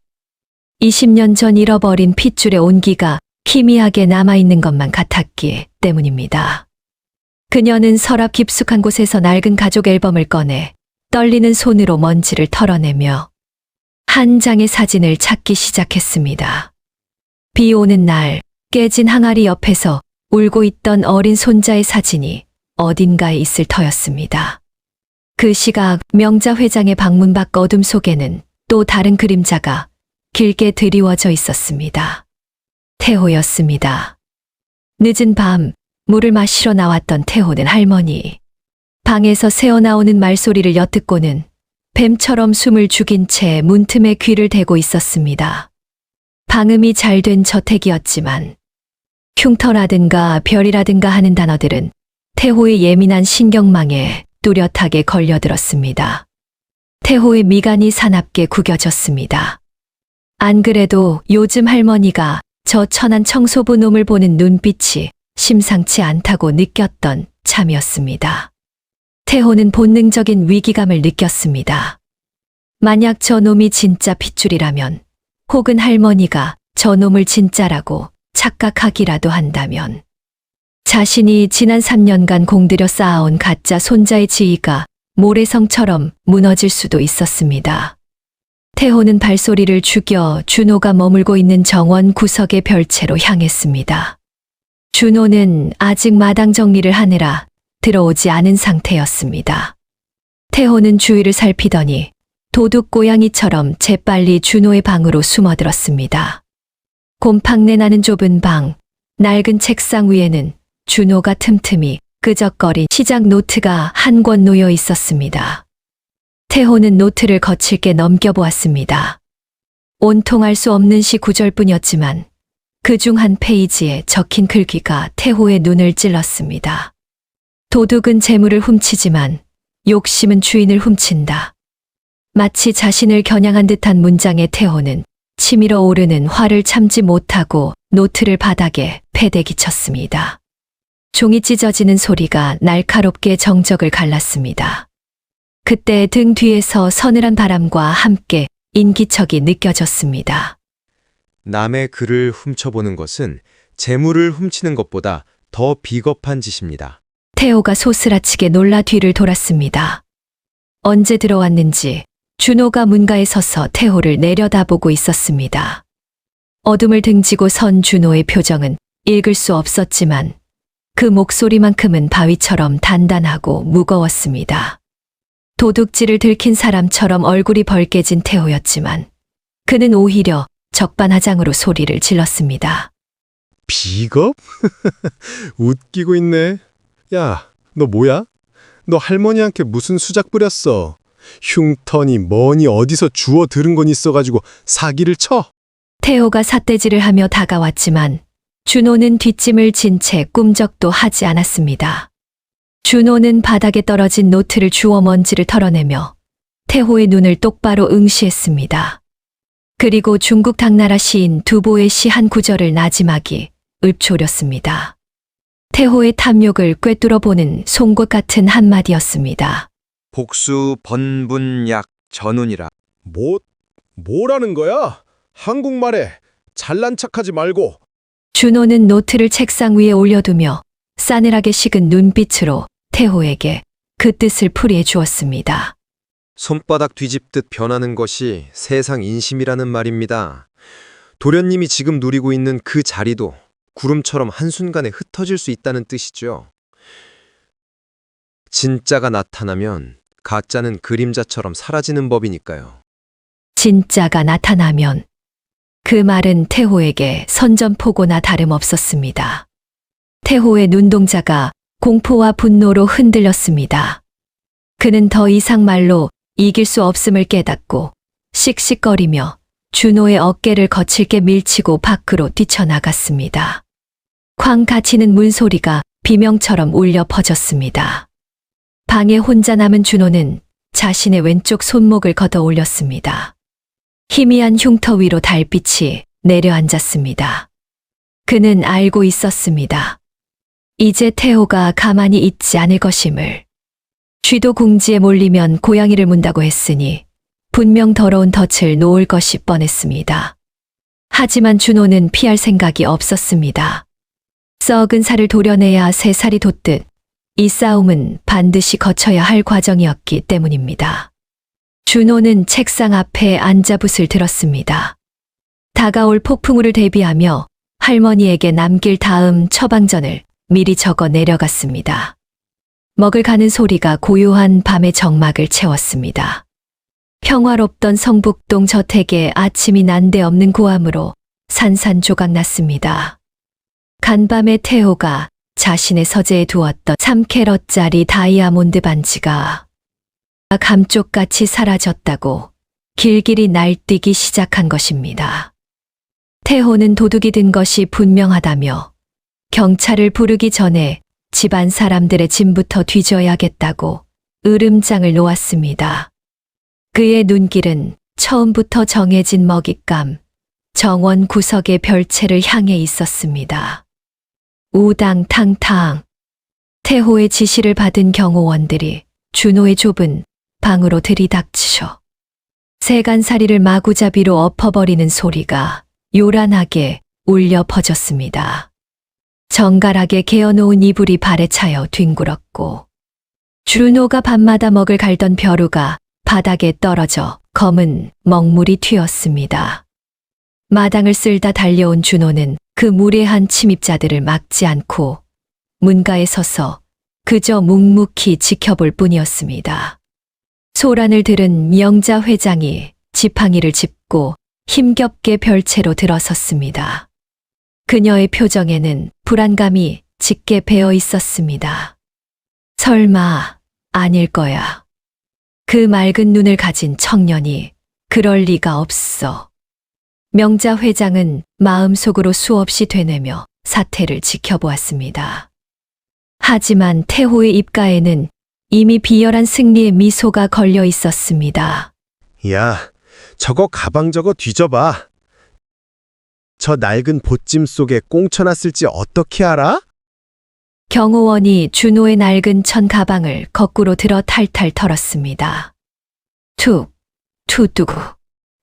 20년 전 잃어버린 핏줄의 온기가 희미하게 남아있는 것만 같았기 때문입니다. 그녀는 서랍 깊숙한 곳에서 낡은 가족 앨범을 꺼내 떨리는 손으로 먼지를 털어내며 한 장의 사진을 찾기 시작했습니다. 비 오는 날 깨진 항아리 옆에서 울고 있던 어린 손자의 사진이 어딘가에 있을 터였습니다. 그 시각 명자 회장의 방문 밖 어둠 속에는 또 다른 그림자가 길게 드리워져 있었습니다. 태호였습니다. 늦은 밤 물을 마시러 나왔던 태호는 할머니 방에서 새어나오는 말소리를 엿듣고는 뱀처럼 숨을 죽인 채 문틈에 귀를 대고 있었습니다. 방음이 잘 된 저택이었지만 흉터라든가 별이라든가 하는 단어들은 태호의 예민한 신경망에 뚜렷하게 걸려들었습니다. 태호의 미간이 사납게 구겨졌습니다. 안 그래도 요즘 할머니가 저 천한 청소부 놈을 보는 눈빛이 심상치 않다고 느꼈던 참이었습니다. 태호는 본능적인 위기감을 느꼈습니다. 만약 저 놈이 진짜 핏줄이라면, 혹은 할머니가 저 놈을 진짜라고 착각하기라도 한다면, 자신이 지난 3년간 공들여 쌓아온 가짜 손자의 지위가 모래성처럼 무너질 수도 있었습니다. 태호는 발소리를 죽여 준호가 머물고 있는 정원 구석의 별채로 향했습니다. 준호는 아직 마당 정리를 하느라 들어오지 않은 상태였습니다. 태호는 주위를 살피더니 도둑 고양이처럼 재빨리 준호의 방으로 숨어들었습니다. 곰팡내 나는 좁은 방, 낡은 책상 위에는 준호가 틈틈이 끄적거린 시작 노트가 한 권 놓여 있었습니다. 태호는 노트를 거칠게 넘겨보았습니다. 온통할 수 없는 시 구절뿐이었지만 그중 한 페이지에 적힌 글귀가 태호의 눈을 찔렀습니다. 도둑은 재물을 훔치지만 욕심은 주인을 훔친다. 마치 자신을 겨냥한 듯한 문장에 태호는 치밀어 오르는 화를 참지 못하고 노트를 바닥에 패대기 쳤습니다. 종이 찢어지는 소리가 날카롭게 정적을 갈랐습니다. 그때 등 뒤에서 서늘한 바람과 함께 인기척이 느껴졌습니다. 남의 글을 훔쳐보는 것은 재물을 훔치는 것보다 더 비겁한 짓입니다. 태호가 소스라치게 놀라 뒤를 돌았습니다. 언제 들어왔는지 준호가 문가에 서서 태호를 내려다보고 있었습니다. 어둠을 등지고 선 준호의 표정은 읽을 수 없었지만 그 목소리만큼은 바위처럼 단단하고 무거웠습니다. 도둑질을 들킨 사람처럼 얼굴이 벌개진 태호였지만 그는 오히려 적반하장으로 소리를 질렀습니다. 비겁? 웃기고 있네. 야, 너 뭐야? 너 할머니한테 무슨 수작 부렸어? 흉터니 뭐니 어디서 주워 들은 건 있어가지고 사기를 쳐? 태호가 삿대질을 하며 다가왔지만 준호는 뒷짐을 진 채 꿈쩍도 하지 않았습니다. 준호는 바닥에 떨어진 노트를 주워 먼지를 털어내며 태호의 눈을 똑바로 응시했습니다. 그리고 중국 당나라 시인 두보의 시 한 구절을 나지막이 읊조렸습니다. 태호의 탐욕을 꿰뚫어 보는 송곳 같은 한마디였습니다. 복수 번분약 전운이라. 뭐라는 거야? 한국말에 잘난 척하지 말고. 준호는 노트를 책상 위에 올려두며 싸늘하게 식은 눈빛으로 태호에게 그 뜻을 풀이해 주었습니다. 손바닥 뒤집듯 변하는 것이 세상 인심이라는 말입니다. 도련님이 지금 누리고 있는 그 자리도 구름처럼 한순간에 흩어질 수 있다는 뜻이죠. 진짜가 나타나면 가짜는 그림자처럼 사라지는 법이니까요. 진짜가 나타나면 그 말은 태호에게 선전포고나 다름없었습니다. 태호의 눈동자가 공포와 분노로 흔들렸습니다. 그는 더 이상 말로 이길 수 없음을 깨닫고 씩씩거리며 준호의 어깨를 거칠게 밀치고 밖으로 뛰쳐나갔습니다. 쾅 닫히는 문소리가 비명처럼 울려 퍼졌습니다. 방에 혼자 남은 준호는 자신의 왼쪽 손목을 걷어 올렸습니다. 희미한 흉터 위로 달빛이 내려앉았습니다. 그는 알고 있었습니다. 이제 태호가 가만히 있지 않을 것임을. 쥐도 궁지에 몰리면 고양이를 문다고 했으니 분명 더러운 덫을 놓을 것이 뻔했습니다. 하지만 준호는 피할 생각이 없었습니다. 썩은 살을 도려내야 새 살이 돋듯 이 싸움은 반드시 거쳐야 할 과정이었기 때문입니다. 준호는 책상 앞에 앉아 붓을 들었습니다. 다가올 폭풍우를 대비하며 할머니에게 남길 다음 처방전을 미리 적어 내려갔습니다. 먹을 가는 소리가 고요한 밤의 정막을 채웠습니다. 평화롭던 성북동 저택에 아침이 난데없는 고함으로 산산조각 났습니다. 간밤에 태호가 자신의 서재에 두었던 3캐럿짜리 다이아몬드 반지가 감쪽같이 사라졌다고 길길이 날뛰기 시작한 것입니다. 태호는 도둑이 든 것이 분명하다며 경찰을 부르기 전에 집안 사람들의 짐부터 뒤져야겠다고 으름장을 놓았습니다. 그의 눈길은 처음부터 정해진 먹잇감, 정원 구석의 별채를 향해 있었습니다. 우당탕탕. 태호의 지시를 받은 경호원들이 준호의 좁은 방으로 들이닥치셔 세간살이를 마구잡이로 엎어버리는 소리가 요란하게 울려 퍼졌습니다. 정갈하게 개어놓은 이불이 발에 차여 뒹굴었고 준호가 밤마다 먹을 갈던 벼루가 바닥에 떨어져 검은 먹물이 튀었습니다. 마당을 쓸다 달려온 준호는 그 무례한 침입자들을 막지 않고 문가에 서서 그저 묵묵히 지켜볼 뿐이었습니다. 소란을 들은 영자 회장이 지팡이를 짚고 힘겹게 별채로 들어섰습니다. 그녀의 표정에는 불안감이 짙게 배어 있었습니다. 설마 아닐 거야. 그 맑은 눈을 가진 청년이 그럴 리가 없어. 명자 회장은 마음속으로 수없이 되뇌며 사태를 지켜보았습니다. 하지만 태호의 입가에는 이미 비열한 승리의 미소가 걸려 있었습니다. 야, 저거 가방 저거 뒤져봐. 저 낡은 보찜 속에 꽁쳐놨을지 어떻게 알아? 경호원이 준호의 낡은 천 가방을 거꾸로 들어 탈탈 털었습니다. 툭, 투뚜구.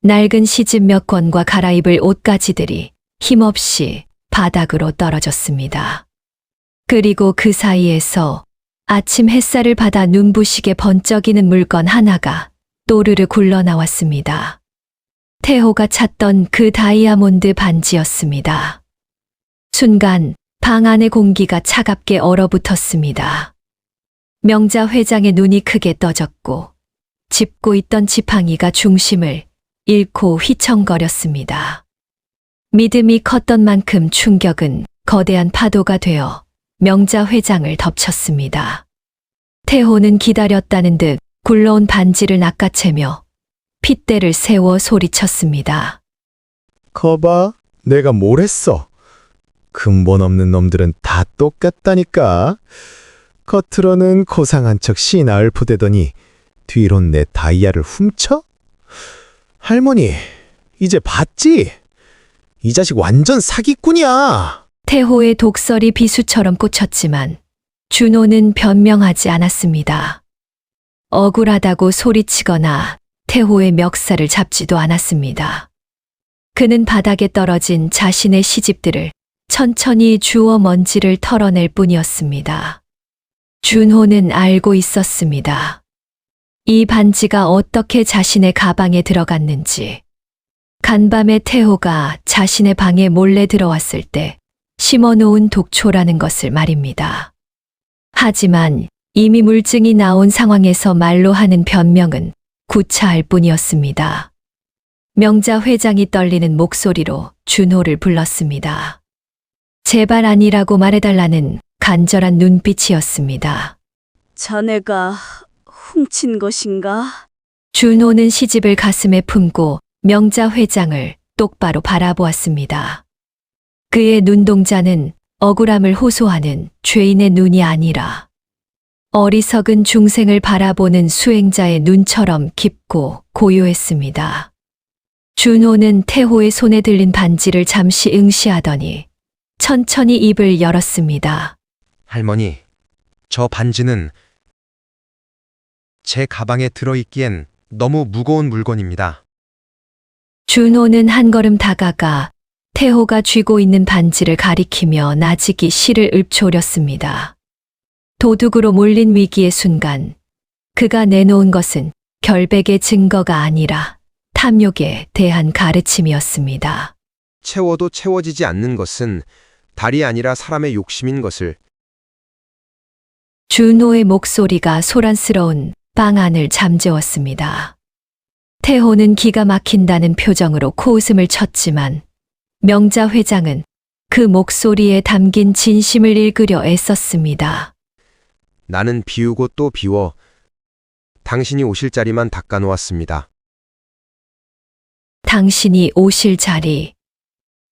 낡은 시집 몇 권과 갈아입을 옷가지들이 힘없이 바닥으로 떨어졌습니다. 그리고 그 사이에서 아침 햇살을 받아 눈부시게 번쩍이는 물건 하나가 또르르 굴러나왔습니다. 태호가 찾던 그 다이아몬드 반지였습니다. 순간 방 안의 공기가 차갑게 얼어붙었습니다. 명자 회장의 눈이 크게 떠졌고 짚고 있던 지팡이가 중심을 잃고 휘청거렸습니다. 믿음이 컸던 만큼 충격은 거대한 파도가 되어 명자 회장을 덮쳤습니다. 태호는 기다렸다는 듯 굴러온 반지를 낚아채며 핏대를 세워 소리쳤습니다. 거봐, 내가 뭘 했어. 근본 없는 놈들은 다 똑같다니까. 겉으로는 고상한 척 시나을 부대더니 뒤론 내 다이아를 훔쳐? 할머니, 이제 봤지? 이 자식 완전 사기꾼이야. 태호의 독설이 비수처럼 꽂혔지만 준호는 변명하지 않았습니다. 억울하다고 소리치거나 태호의 멱살을 잡지도 않았습니다. 그는 바닥에 떨어진 자신의 시집들을 천천히 주워 먼지를 털어낼 뿐이었습니다. 준호는 알고 있었습니다. 이 반지가 어떻게 자신의 가방에 들어갔는지. 간밤에 태호가 자신의 방에 몰래 들어왔을 때 심어놓은 독초라는 것을 말입니다. 하지만 이미 물증이 나온 상황에서 말로 하는 변명은 구차할 뿐이었습니다. 명자 회장이 떨리는 목소리로 준호를 불렀습니다. 제발 아니라고 말해달라는 간절한 눈빛이었습니다. 자네가 훔친 것인가? 준호는 시집을 가슴에 품고 명자 회장을 똑바로 바라보았습니다. 그의 눈동자는 억울함을 호소하는 죄인의 눈이 아니라 어리석은 중생을 바라보는 수행자의 눈처럼 깊고 고요했습니다. 준호는 태호의 손에 들린 반지를 잠시 응시하더니 천천히 입을 열었습니다. 할머니, 저 반지는 제 가방에 들어있기엔 너무 무거운 물건입니다. 준호는 한 걸음 다가가 태호가 쥐고 있는 반지를 가리키며 나직이 실을 읊조렸습니다. 도둑으로 몰린 위기의 순간 그가 내놓은 것은 결백의 증거가 아니라 탐욕에 대한 가르침이었습니다. 채워도 채워지지 않는 것은 달이 아니라 사람의 욕심인 것을. 준호의 목소리가 소란스러운 방 안을 잠재웠습니다. 태호는 기가 막힌다는 표정으로 코웃음을 쳤지만 명자 회장은 그 목소리에 담긴 진심을 읽으려 애썼습니다. 나는 비우고 또 비워 당신이 오실 자리만 닦아놓았습니다. 당신이 오실 자리.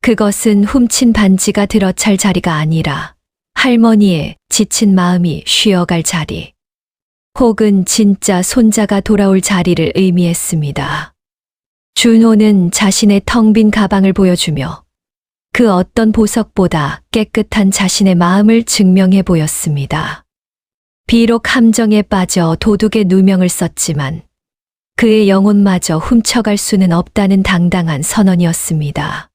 그것은 훔친 반지가 들어찰 자리가 아니라 할머니의 지친 마음이 쉬어갈 자리. 혹은 진짜 손자가 돌아올 자리를 의미했습니다. 준호는 자신의 텅 빈 가방을 보여주며 그 어떤 보석보다 깨끗한 자신의 마음을 증명해 보였습니다. 비록 함정에 빠져 도둑의 누명을 썼지만 그의 영혼마저 훔쳐갈 수는 없다는 당당한 선언이었습니다.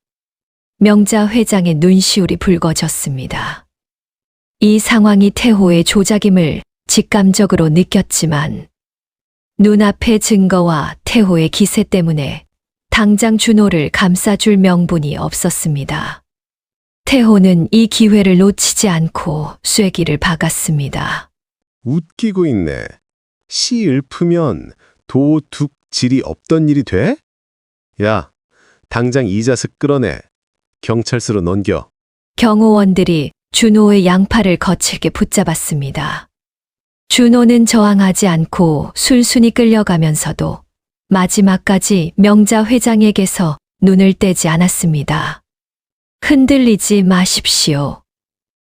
명자 회장의 눈시울이 붉어졌습니다. 이 상황이 태호의 조작임을 직감적으로 느꼈지만 눈앞의 증거와 태호의 기세 때문에 당장 준호를 감싸줄 명분이 없었습니다. 태호는 이 기회를 놓치지 않고 쐐기를 박았습니다. 웃기고 있네. 시 읊으면 도둑 질이 없던 일이 돼? 야, 당장 이자슥 끌어내. 경찰서로 넘겨. 경호원들이 준호의 양팔을 거칠게 붙잡았습니다. 준호는 저항하지 않고 순순히 끌려가면서도 마지막까지 명자 회장에게서 눈을 떼지 않았습니다. 흔들리지 마십시오.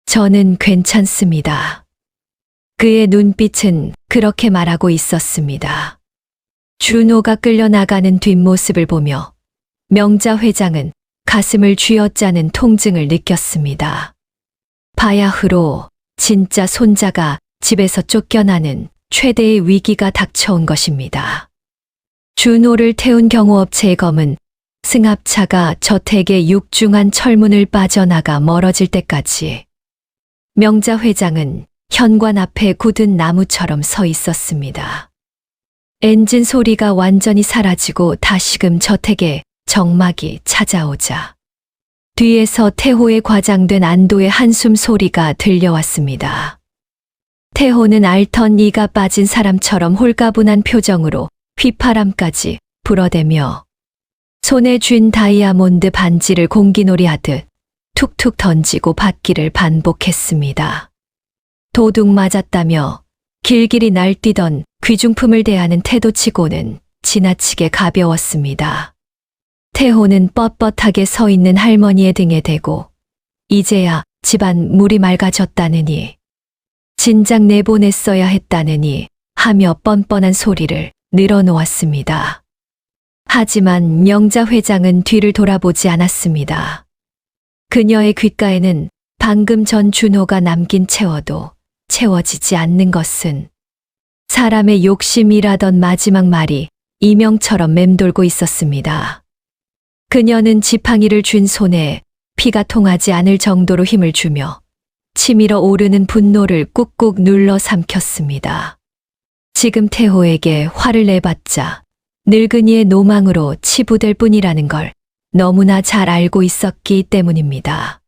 저는 괜찮습니다. 그의 눈빛은 그렇게 말하고 있었습니다. 준호가 끌려나가는 뒷모습을 보며 명자 회장은 가슴을 쥐어짜는 통증을 느꼈습니다. 바야흐로 진짜 손자가 집에서 쫓겨나는 최대의 위기가 닥쳐온 것입니다. 준호를 태운 경호업체의 검은 승합차가 저택의 육중한 철문을 빠져나가 멀어질 때까지 명자 회장은 현관 앞에 굳은 나무처럼 서 있었습니다. 엔진 소리가 완전히 사라지고 다시금 저택에 정막이 찾아오자 뒤에서 태호의 과장된 안도의 한숨 소리가 들려왔습니다. 태호는 앓던 이가 빠진 사람처럼 홀가분한 표정으로 휘파람까지 불어대며 손에 쥔 다이아몬드 반지를 공기놀이 하듯 툭툭 던지고 받기를 반복했습니다. 도둑 맞았다며 길길이 날뛰던 귀중품을 대하는 태도치고는 지나치게 가벼웠습니다. 태호는 뻣뻣하게 서 있는 할머니의 등에 대고 이제야 집안 물이 맑아졌다느니 진작 내보냈어야 했다느니 하며 뻔뻔한 소리를 늘어놓았습니다. 하지만 명자 회장은 뒤를 돌아보지 않았습니다. 그녀의 귓가에는 방금 전 준호가 남긴 채워도 채워지지 않는 것은 사람의 욕심이라던 마지막 말이 이명처럼 맴돌고 있었습니다. 그녀는 지팡이를 쥔 손에 피가 통하지 않을 정도로 힘을 주며 치밀어 오르는 분노를 꾹꾹 눌러 삼켰습니다. 지금 태호에게 화를 내봤자 늙은이의 노망으로 치부될 뿐이라는 걸 너무나 잘 알고 있었기 때문입니다.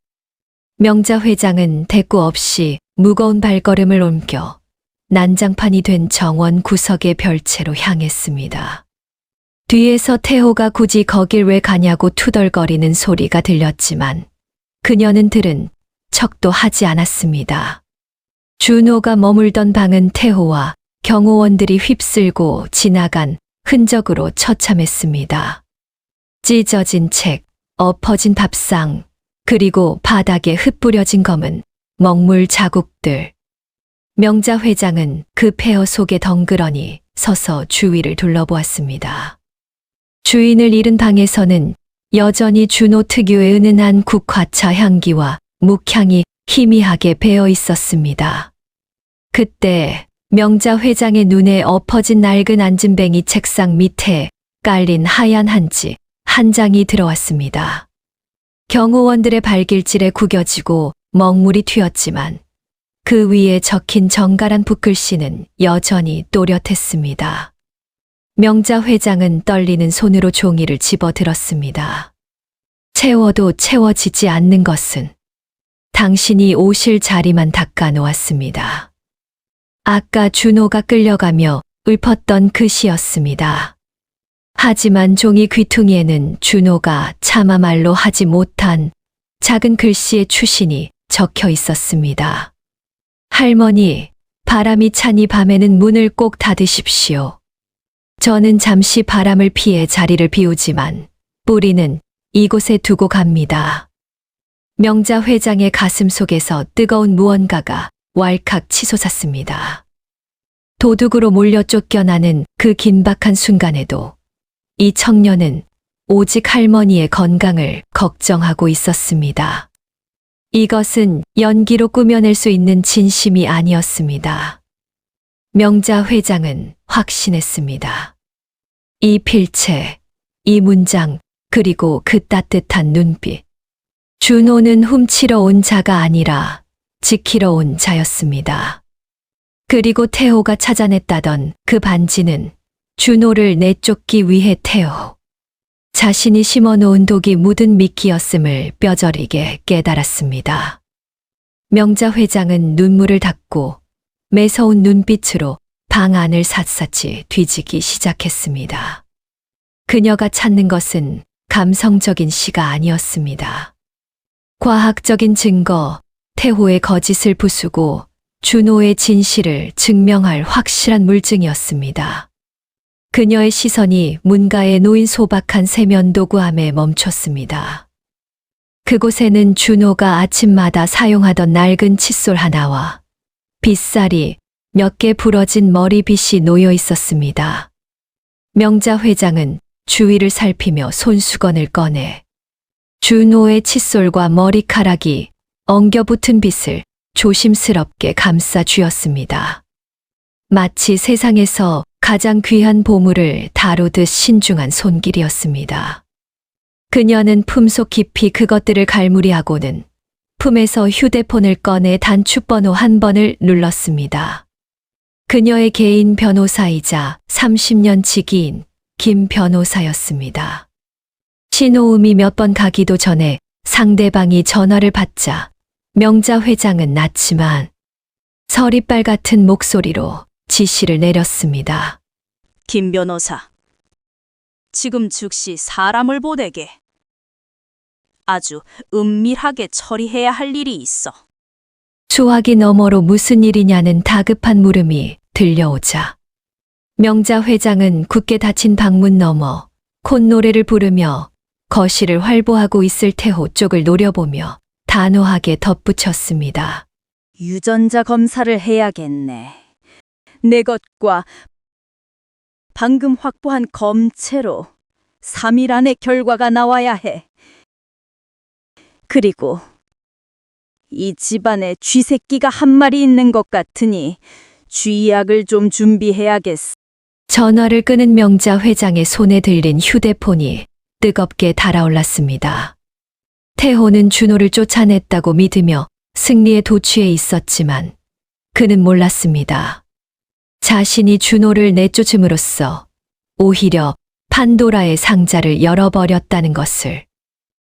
명자 회장은 대꾸 없이 무거운 발걸음을 옮겨 난장판이 된 정원 구석의 별채로 향했습니다. 뒤에서 태호가 굳이 거길 왜 가냐고 투덜거리는 소리가 들렸지만 그녀는 들은 척도 하지 않았습니다. 준호가 머물던 방은 태호와 경호원들이 휩쓸고 지나간 흔적으로 처참했습니다. 찢어진 책, 엎어진 밥상, 그리고 바닥에 흩뿌려진 검은 먹물 자국들. 명자 회장은 그 폐허 속에 덩그러니 서서 주위를 둘러보았습니다. 주인을 잃은 방에서는 여전히 준호 특유의 은은한 국화차 향기와 묵향이 희미하게 배어 있었습니다. 그때 명자 회장의 눈에 엎어진 낡은 안진뱅이 책상 밑에 깔린 하얀 한지 한 장이 들어왔습니다. 경호원들의 발길질에 구겨지고 먹물이 튀었지만 그 위에 적힌 정갈한 붓글씨는 여전히 또렷했습니다. 명자 회장은 떨리는 손으로 종이를 집어들었습니다. 채워도 채워지지 않는 것은 당신이 오실 자리만 닦아 놓았습니다. 아까 준호가 끌려가며 읊었던 그 시였습니다. 하지만 종이 귀퉁이에는 준호가 차마 말로 하지 못한 작은 글씨의 추신이 적혀 있었습니다. 할머니, 바람이 차니 밤에는 문을 꼭 닫으십시오. 저는 잠시 바람을 피해 자리를 비우지만 뿌리는 이곳에 두고 갑니다. 명자 회장의 가슴 속에서 뜨거운 무언가가 왈칵 치솟았습니다. 도둑으로 몰려 쫓겨나는 그 긴박한 순간에도 이 청년은 오직 할머니의 건강을 걱정하고 있었습니다. 이것은 연기로 꾸며낼 수 있는 진심이 아니었습니다. 명자 회장은 확신했습니다. 이 필체, 이 문장, 그리고 그 따뜻한 눈빛. 준호는 훔치러 온 자가 아니라 지키러 온 자였습니다. 그리고 태호가 찾아냈다던 그 반지는 준호를 내쫓기 위해 태호 자신이 심어놓은 독이 묻은 미끼였음을 뼈저리게 깨달았습니다. 명자 회장은 눈물을 닦고 매서운 눈빛으로 방 안을 샅샅이 뒤지기 시작했습니다. 그녀가 찾는 것은 감성적인 시가 아니었습니다. 과학적인 증거, 태호의 거짓을 부수고 준호의 진실을 증명할 확실한 물증이었습니다. 그녀의 시선이 문가에 놓인 소박한 세면도구함에 멈췄습니다. 그곳에는 준호가 아침마다 사용하던 낡은 칫솔 하나와 빗살이 몇 개 부러진 머리빗이 놓여 있었습니다. 명자 회장은 주위를 살피며 손수건을 꺼내 준호의 칫솔과 머리카락이 엉겨붙은 빗을 조심스럽게 감싸 쥐었습니다. 마치 세상에서 가장 귀한 보물을 다루듯 신중한 손길이었습니다. 그녀는 품속 깊이 그것들을 갈무리하고는 품에서 휴대폰을 꺼내 단축번호 한 번을 눌렀습니다. 그녀의 개인 변호사이자 30년 지기인 김 변호사였습니다. 신호음이 몇 번 가기도 전에 상대방이 전화를 받자 명자 회장은 낮지만 서리빨 같은 목소리로 지시를 내렸습니다. 김 변호사, 지금 즉시 사람을 보내게. 아주 은밀하게 처리해야 할 일이 있어. 수화기 너머로 무슨 일이냐는 다급한 물음이 들려오자 명자 회장은 굳게 닫힌 방문 너머 콧노래를 부르며 거실을 활보하고 있을 태호 쪽을 노려보며 단호하게 덧붙였습니다. 유전자 검사를 해야겠네. 내 것과 방금 확보한 검체로 3일 안에 결과가 나와야 해. 그리고 이 집안에 쥐새끼가 한 마리 있는 것 같으니 쥐약을 좀 준비해야겠어. 전화를 끄는 명자 회장의 손에 들린 휴대폰이 뜨겁게 달아올랐습니다. 태호는 준호를 쫓아냈다고 믿으며 승리에 도취해 있었지만 그는 몰랐습니다. 자신이 준호를 내쫓음으로써 오히려 판도라의 상자를 열어버렸다는 것을.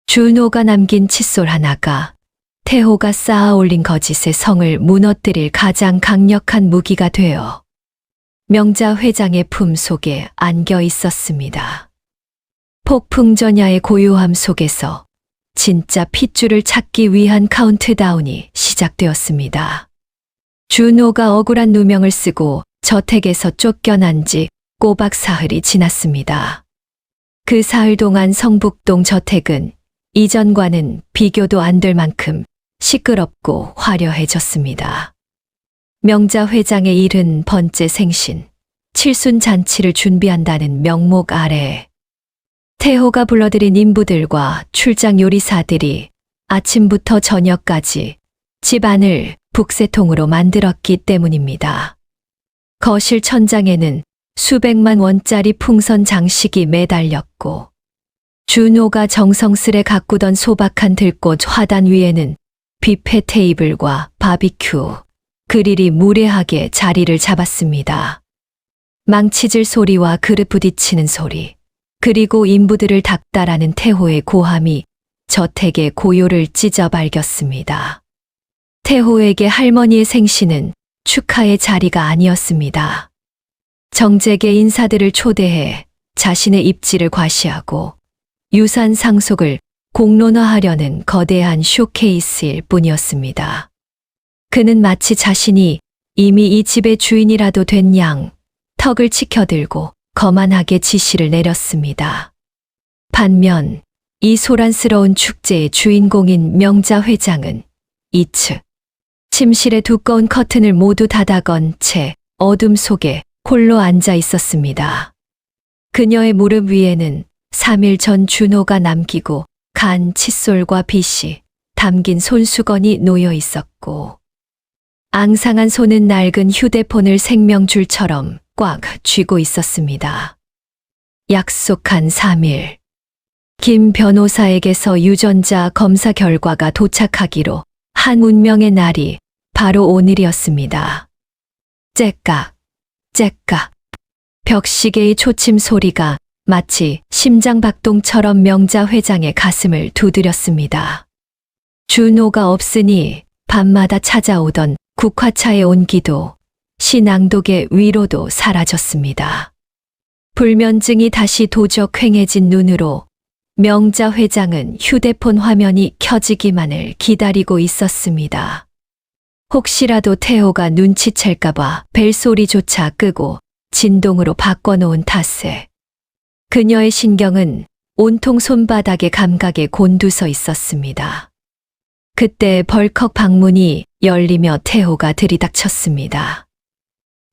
준호가 남긴 칫솔 하나가 태호가 쌓아 올린 거짓의 성을 무너뜨릴 가장 강력한 무기가 되어 명자 회장의 품 속에 안겨 있었습니다. 폭풍전야의 고요함 속에서 진짜 핏줄을 찾기 위한 카운트다운이 시작되었습니다. 준호가 억울한 누명을 쓰고 저택에서 쫓겨난 지 꼬박 사흘이 지났습니다. 그 사흘 동안 성북동 저택은 이전과는 비교도 안 될 만큼 시끄럽고 화려해졌습니다. 명자 회장의 70번째 생신, 칠순 잔치를 준비한다는 명목 아래 태호가 불러들인 인부들과 출장 요리사들이 아침부터 저녁까지 집안을 북새통으로 만들었기 때문입니다. 거실 천장에는 수백만 원짜리 풍선 장식이 매달렸고 준호가 정성스레 가꾸던 소박한 들꽃 화단 위에는 뷔페 테이블과 바비큐, 그릴이 무례하게 자리를 잡았습니다. 망치질 소리와 그릇 부딪히는 소리, 그리고 인부들을 닦다라는 태호의 고함이 저택의 고요를 찢어 발겼습니다. 태호에게 할머니의 생신은 축하의 자리가 아니었습니다. 정재계 인사들을 초대해 자신의 입지를 과시하고 유산 상속을 공론화하려는 거대한 쇼케이스일 뿐이었습니다. 그는 마치 자신이 이미 이 집의 주인이라도 된 양 턱을 치켜들고 거만하게 지시를 내렸습니다. 반면 이 소란스러운 축제의 주인공인 명자 회장은 2층 침실의 두꺼운 커튼을 모두 닫아건 채 어둠 속에 홀로 앉아 있었습니다. 그녀의 무릎 위에는 3일 전 준호가 남기고 간 칫솔과 빗이 담긴 손수건이 놓여 있었고 앙상한 손은 낡은 휴대폰을 생명줄처럼 꽉 쥐고 있었습니다. 약속한 3일. 김 변호사에게서 유전자 검사 결과가 도착하기로 한 운명의 날이 바로 오늘이었습니다. 째깍, 째깍. 벽시계의 초침 소리가 마치 심장박동처럼 명자 회장의 가슴을 두드렸습니다. 준호가 없으니 밤마다 찾아오던 국화차의 온기도 신앙독의 위로도 사라졌습니다. 불면증이 다시 도적횡해진 눈으로 명자 회장은 휴대폰 화면이 켜지기만을 기다리고 있었습니다. 혹시라도 태호가 눈치챌까봐 벨소리조차 끄고 진동으로 바꿔놓은 탓에 그녀의 신경은 온통 손바닥의 감각에 곤두서 있었습니다. 그때 벌컥 방문이 열리며 태호가 들이닥쳤습니다.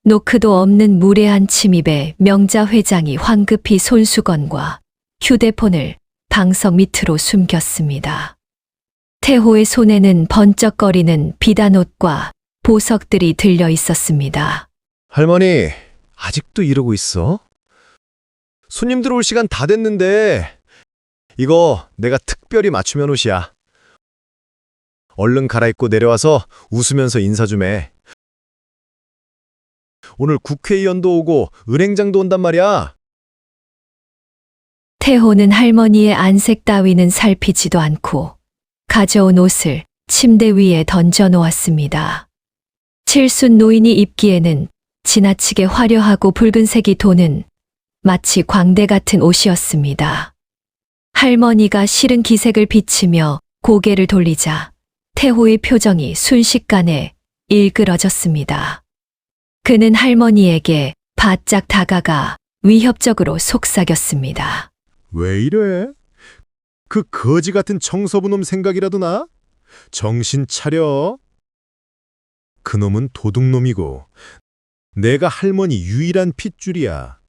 노크도 없는 무례한 침입에 명자 회장이 황급히 손수건과 휴대폰을 방석 밑으로 숨겼습니다. 태호의 손에는 번쩍거리는 비단옷과 보석들이 들려 있었습니다. 할머니, 아직도 이러고 있어? 손님들 올 시간 다 됐는데 이거 내가 특별히 맞춤한 옷이야. 얼른 갈아입고 내려와서 웃으면서 인사 좀 해. 오늘 국회의원도 오고 은행장도 온단 말이야. 태호는 할머니의 안색 따위는 살피지도 않고 가져온 옷을 침대 위에 던져 놓았습니다. 칠순 노인이 입기에는 지나치게 화려하고 붉은색이 도는 마치 광대 같은 옷이었습니다. 할머니가 싫은 기색을 비치며 고개를 돌리자 태호의 표정이 순식간에 일그러졌습니다. 그는 할머니에게 바짝 다가가 위협적으로 속삭였습니다. 왜 이래? 그 거지 같은 청소부놈 생각이라도 나? 정신 차려. 그놈은 도둑놈이고 내가 할머니 유일한 핏줄이야.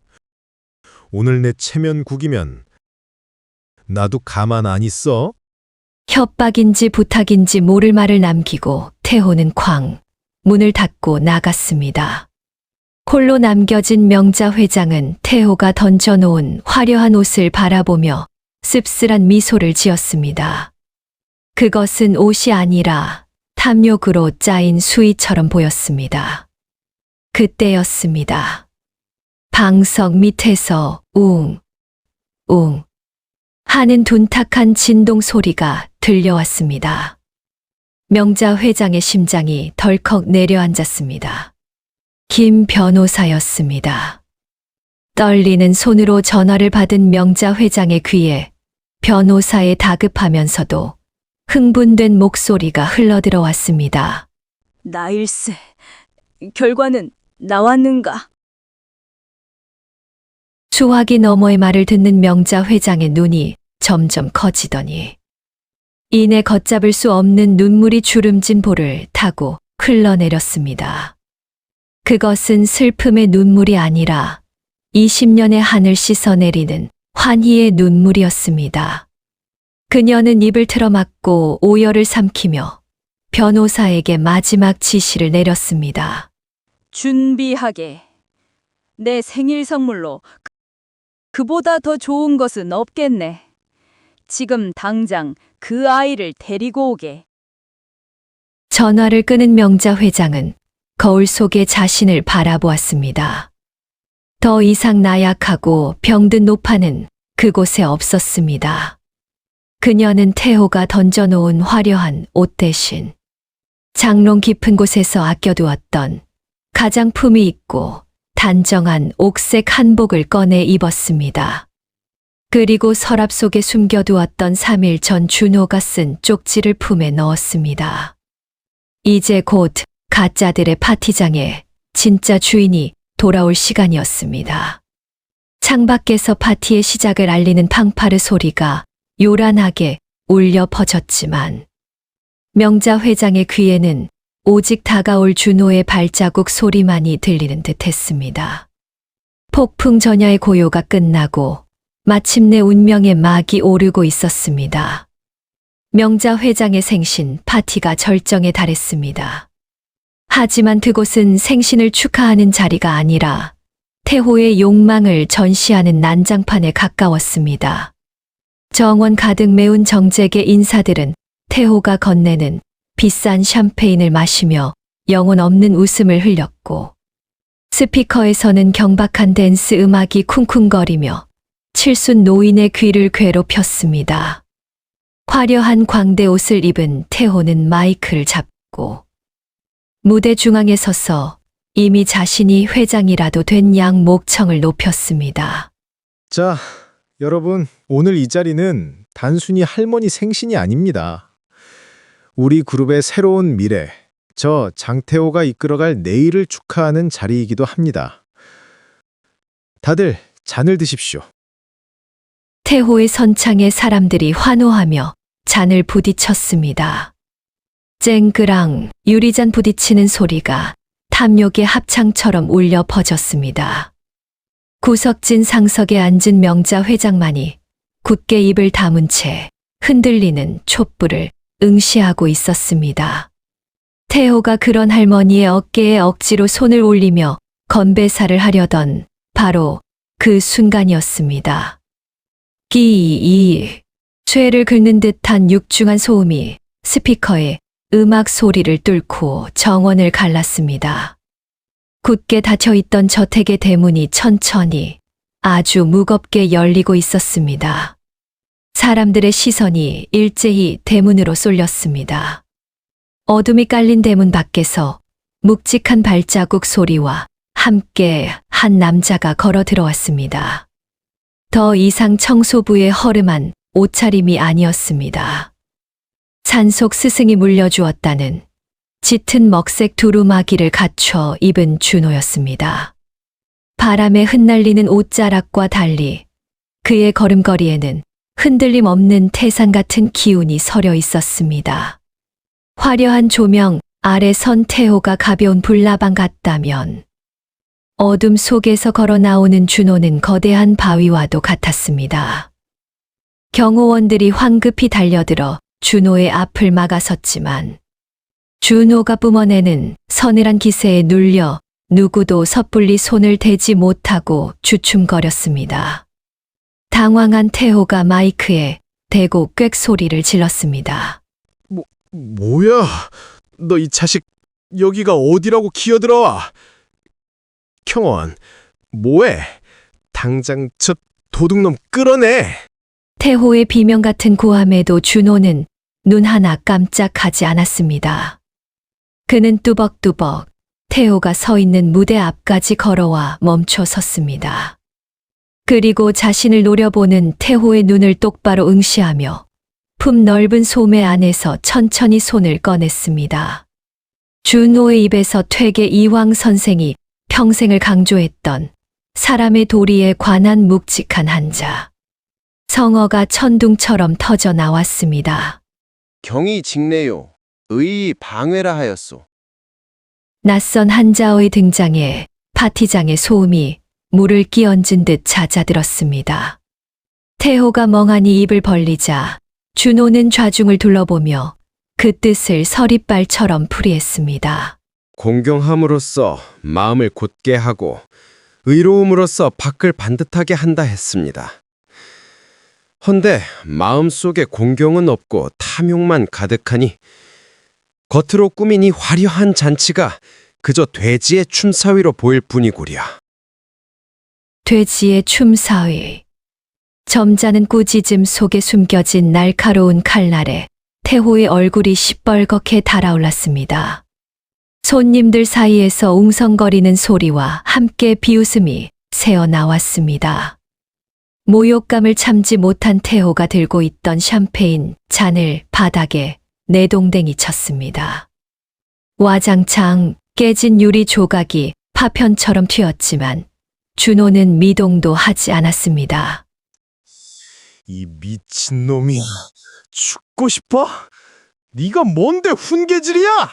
오늘 내 체면 구기면 나도 가만 안 있어. 협박인지 부탁인지 모를 말을 남기고 태호는 쾅 문을 닫고 나갔습니다. 홀로 남겨진 명자 회장은 태호가 던져놓은 화려한 옷을 바라보며 씁쓸한 미소를 지었습니다. 그것은 옷이 아니라 탐욕으로 짜인 수의처럼 보였습니다. 그때였습니다. 방석 밑에서 웅, 웅 하는 둔탁한 진동 소리가 들려왔습니다. 명자 회장의 심장이 덜컥 내려앉았습니다. 김 변호사였습니다. 떨리는 손으로 전화를 받은 명자 회장의 귀에 변호사의 다급하면서도 흥분된 목소리가 흘러들어왔습니다. 나일세, 결과는 나왔는가? 수화기 너머의 말을 듣는 명자 회장의 눈이 점점 커지더니 이내 걷잡을 수 없는 눈물이 주름진 볼을 타고 흘러내렸습니다. 그것은 슬픔의 눈물이 아니라 20년의 한을 씻어내리는 환희의 눈물이었습니다. 그녀는 입을 틀어막고 오열을 삼키며 변호사에게 마지막 지시를 내렸습니다. 준비하게. 내 생일 선물로 그보다 더 좋은 것은 없겠네. 지금 당장 그 아이를 데리고 오게. 전화를 끊은 명자 회장은 거울 속에 자신을 바라보았습니다. 더 이상 나약하고 병든 노파는 그곳에 없었습니다. 그녀는 태호가 던져놓은 화려한 옷 대신 장롱 깊은 곳에서 아껴두었던 가장 품위 있고 단정한 옥색 한복을 꺼내 입었습니다. 그리고 서랍 속에 숨겨두었던 3일 전 준호가 쓴 쪽지를 품에 넣었습니다. 이제 곧 가짜들의 파티장에 진짜 주인이 돌아올 시간이었습니다. 창밖에서 파티의 시작을 알리는 팡파르 소리가 요란하게 울려 퍼졌지만 명자 회장의 귀에는 오직 다가올 준호의 발자국 소리만이 들리는 듯 했습니다. 폭풍 전야의 고요가 끝나고 마침내 운명의 막이 오르고 있었습니다. 명자 회장의 생신 파티가 절정에 달했습니다. 하지만 그곳은 생신을 축하하는 자리가 아니라 태호의 욕망을 전시하는 난장판에 가까웠습니다. 정원 가득 메운 정재계 인사들은 태호가 건네는 비싼 샴페인을 마시며 영혼 없는 웃음을 흘렸고 스피커에서는 경박한 댄스 음악이 쿵쿵거리며 칠순 노인의 귀를 괴롭혔습니다. 화려한 광대 옷을 입은 태호는 마이크를 잡고 무대 중앙에 서서 이미 자신이 회장이라도 된 양 목청을 높였습니다. 자, 여러분, 오늘 이 자리는 단순히 할머니 생신이 아닙니다. 우리 그룹의 새로운 미래, 저 장태호가 이끌어갈 내일을 축하하는 자리이기도 합니다. 다들 잔을 드십시오. 태호의 선창에 사람들이 환호하며 잔을 부딪혔습니다. 쨍그랑 유리잔 부딪히는 소리가 탐욕의 합창처럼 울려 퍼졌습니다. 구석진 상석에 앉은 명자 회장만이 굳게 입을 다문 채 흔들리는 촛불을 응시하고 있었습니다. 태호가 그런 할머니의 어깨에 억지로 손을 올리며 건배사를 하려던 바로 그 순간이었습니다. 끼이 쇠를 긁는 듯한 육중한 소음이 스피커에 음악 소리를 뚫고 정원을 갈랐습니다. 굳게 닫혀있던 저택의 대문이 천천히 아주 무겁게 열리고 있었습니다. 사람들의 시선이 일제히 대문으로 쏠렸습니다. 어둠이 깔린 대문 밖에서 묵직한 발자국 소리와 함께 한 남자가 걸어 들어왔습니다. 더 이상 청소부의 허름한 옷차림이 아니었습니다. 산속 스승이 물려주었다는 짙은 먹색 두루마기를 갖춰 입은 준호였습니다. 바람에 흩날리는 옷자락과 달리 그의 걸음걸이에는 흔들림 없는 태산 같은 기운이 서려 있었습니다. 화려한 조명 아래 선 태호가 가벼운 불나방 같다면 어둠 속에서 걸어 나오는 준호는 거대한 바위와도 같았습니다. 경호원들이 황급히 달려들어 준호의 앞을 막아섰지만 준호가 뿜어내는 서늘한 기세에 눌려 누구도 섣불리 손을 대지 못하고 주춤거렸습니다. 당황한 태호가 마이크에 대고 꽥 소리를 질렀습니다. 뭐야? 너 이 자식, 여기가 어디라고 기어들어와? 경원, 뭐해? 당장 저 도둑놈 끌어내! 태호의 비명 같은 고함에도 준호는 눈 하나 깜짝하지 않았습니다. 그는 뚜벅뚜벅 태호가 서 있는 무대 앞까지 걸어와 멈춰 섰습니다. 그리고 자신을 노려보는 태호의 눈을 똑바로 응시하며 품 넓은 소매 안에서 천천히 손을 꺼냈습니다. 준호의 입에서 퇴계 이황 선생이 평생을 강조했던 사람의 도리에 관한 묵직한 한자. 성어가 천둥처럼 터져 나왔습니다. 경이 직내요. 의의 방해라 하였소. 낯선 한자어의 등장에 파티장의 소음이 물을 끼얹은 듯 잦아들었습니다. 태호가 멍하니 입을 벌리자 준호는 좌중을 둘러보며 그 뜻을 서리빨처럼 풀이했습니다. 공경함으로써 마음을 곧게 하고 의로움으로써 밖을 반듯하게 한다 했습니다. 헌데 마음속에 공경은 없고 탐욕만 가득하니 겉으로 꾸민 이 화려한 잔치가 그저 돼지의 춤사위로 보일 뿐이구려. 돼지의 춤사위. 점잖은 꾸짖음 속에 숨겨진 날카로운 칼날에 태호의 얼굴이 시뻘겋게 달아올랐습니다. 손님들 사이에서 웅성거리는 소리와 함께 비웃음이 새어나왔습니다. 모욕감을 참지 못한 태호가 들고 있던 샴페인 잔을 바닥에 내동댕이 쳤습니다. 와장창 깨진 유리 조각이 파편처럼 튀었지만 준호는 미동도 하지 않았습니다. 이 미친놈이야. 죽고 싶어? 네가 뭔데 훈계질이야?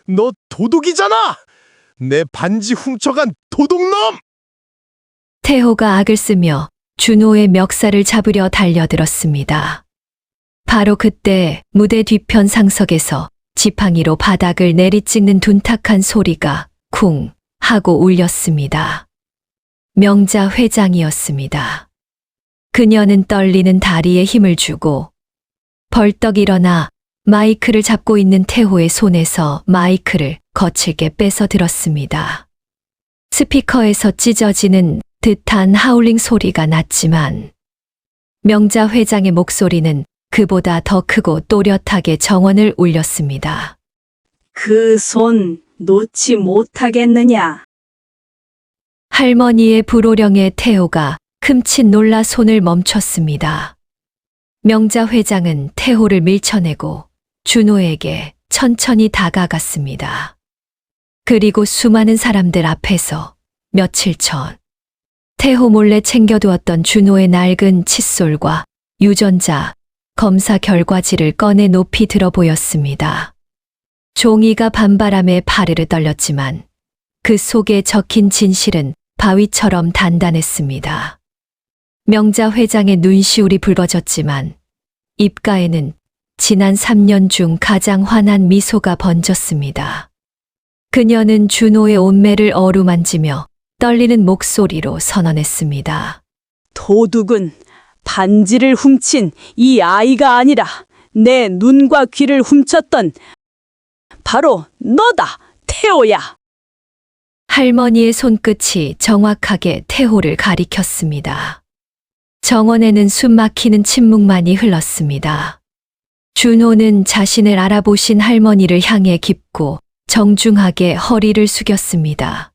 너 도둑이잖아! 내 반지 훔쳐간 도둑놈! 태호가 악을 쓰며 준호의 멱살을 잡으려 달려들었습니다. 바로 그때 무대 뒤편 상석에서 지팡이로 바닥을 내리찍는 둔탁한 소리가 쿵 하고 울렸습니다. 명자 회장이었습니다. 그녀는 떨리는 다리에 힘을 주고 벌떡 일어나 마이크를 잡고 있는 태호의 손에서 마이크를 거칠게 뺏어 들었습니다. 스피커에서 찢어지는 듯한 하울링 소리가 났지만 명자 회장의 목소리는 그보다 더 크고 또렷하게 정언을 울렸습니다. 그 손 놓지 못하겠느냐? 할머니의 불호령에 태호가 큼칫 놀라 손을 멈췄습니다. 명자 회장은 태호를 밀쳐내고 준호에게 천천히 다가갔습니다. 그리고 수많은 사람들 앞에서 며칠 전 태호 몰래 챙겨두었던 준호의 낡은 칫솔과 유전자 검사 결과지를 꺼내 높이 들어 보였습니다. 종이가 밤바람에 파르르 떨렸지만 그 속에 적힌 진실은 바위처럼 단단했습니다. 명자 회장의 눈시울이 붉어졌지만 입가에는 지난 3년 중 가장 환한 미소가 번졌습니다. 그녀는 준호의 옷매를 어루만지며 떨리는 목소리로 선언했습니다. 도둑은 반지를 훔친 이 아이가 아니라 내 눈과 귀를 훔쳤던 바로 너다, 태호야. 할머니의 손끝이 정확하게 태호를 가리켰습니다. 정원에는 숨막히는 침묵만이 흘렀습니다. 준호는 자신을 알아보신 할머니를 향해 깊고 정중하게 허리를 숙였습니다.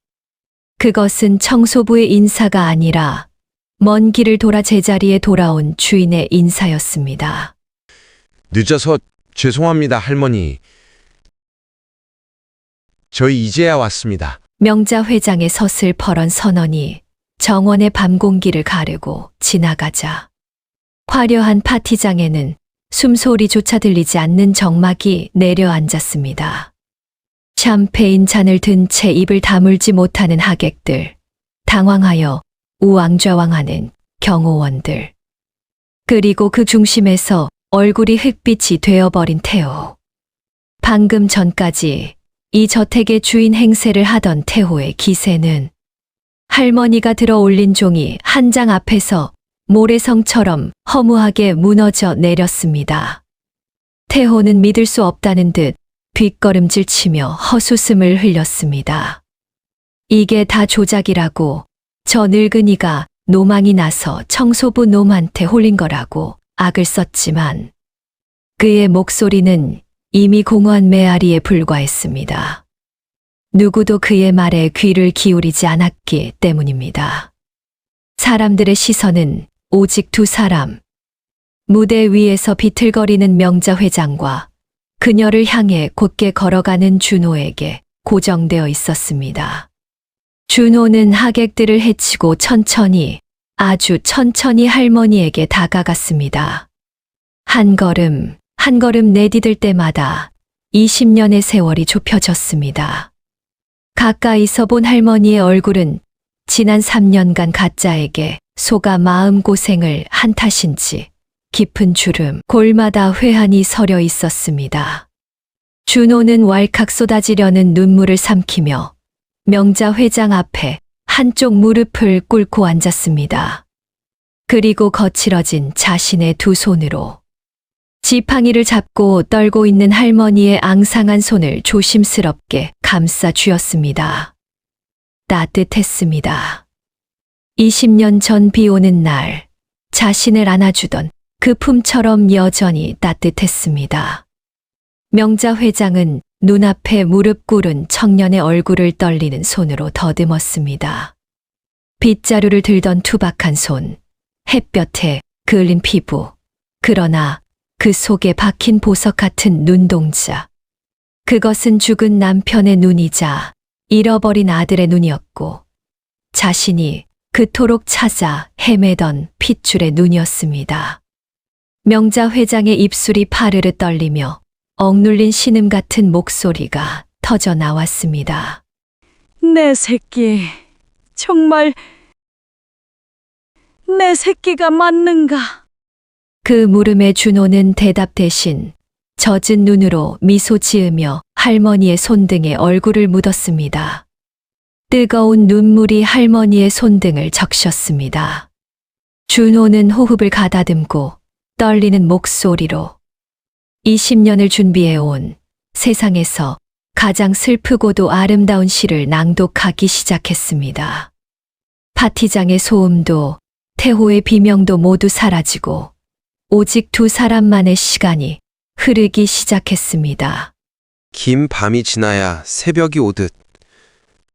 그것은 청소부의 인사가 아니라 먼 길을 돌아 제자리에 돌아온 주인의 인사였습니다. 늦어서 죄송합니다, 할머니. 저희 이제야 왔습니다. 명자 회장의 서슬퍼런 선언이 정원의 밤 공기를 가르고 지나가자 화려한 파티장에는 숨소리조차 들리지 않는 정막이 내려앉았습니다. 샴페인 잔을 든 채 입을 다물지 못하는 하객들, 당황하여 우왕좌왕하는 경호원들, 그리고 그 중심에서 얼굴이 흙빛이 되어버린 태호. 방금 전까지 이 저택의 주인 행세를 하던 태호의 기세는 할머니가 들어 올린 종이 한 장 앞에서 모래성처럼 허무하게 무너져 내렸습니다. 태호는 믿을 수 없다는 듯 뒷걸음질 치며 헛웃음을 흘렸습니다. 이게 다 조작이라고, 저 늙은이가 노망이 나서 청소부 놈한테 홀린 거라고 악을 썼지만 그의 목소리는 이미 공허한 메아리에 불과했습니다. 누구도 그의 말에 귀를 기울이지 않았기 때문입니다. 사람들의 시선은 오직 두 사람, 무대 위에서 비틀거리는 명자 회장과 그녀를 향해 곧게 걸어가는 준호에게 고정되어 있었습니다. 준호는 하객들을 헤치고 천천히, 아주 천천히 할머니에게 다가갔습니다. 한 걸음, 한 걸음 내디딜 때마다 20년의 세월이 좁혀졌습니다. 가까이서 본 할머니의 얼굴은 지난 3년간 가짜에게 속아 마음고생을 한 탓인지 깊은 주름, 골마다 회한이 서려 있었습니다. 준호는 왈칵 쏟아지려는 눈물을 삼키며 명자 회장 앞에 한쪽 무릎을 꿇고 앉았습니다. 그리고 거칠어진 자신의 두 손으로 지팡이를 잡고 떨고 있는 할머니의 앙상한 손을 조심스럽게 감싸 쥐었습니다. 따뜻했습니다. 20년 전 비 오는 날 자신을 안아주던 그 품처럼 여전히 따뜻했습니다. 명자 회장은 눈앞에 무릎 꿇은 청년의 얼굴을 떨리는 손으로 더듬었습니다. 빗자루를 들던 투박한 손, 햇볕에 그을린 피부, 그러나 그 속에 박힌 보석 같은 눈동자. 그것은 죽은 남편의 눈이자 잃어버린 아들의 눈이었고 자신이 그토록 찾아 헤매던 핏줄의 눈이었습니다. 명자 회장의 입술이 파르르 떨리며 억눌린 신음 같은 목소리가 터져 나왔습니다. 내 새끼, 정말 내 새끼가 맞는가? 그 물음에 준호는 대답 대신 젖은 눈으로 미소 지으며 할머니의 손등에 얼굴을 묻었습니다. 뜨거운 눈물이 할머니의 손등을 적셨습니다. 준호는 호흡을 가다듬고 떨리는 목소리로 20년을 준비해온 세상에서 가장 슬프고도 아름다운 시를 낭독하기 시작했습니다. 파티장의 소음도 태호의 비명도 모두 사라지고 오직 두 사람만의 시간이 흐르기 시작했습니다. 긴 밤이 지나야 새벽이 오듯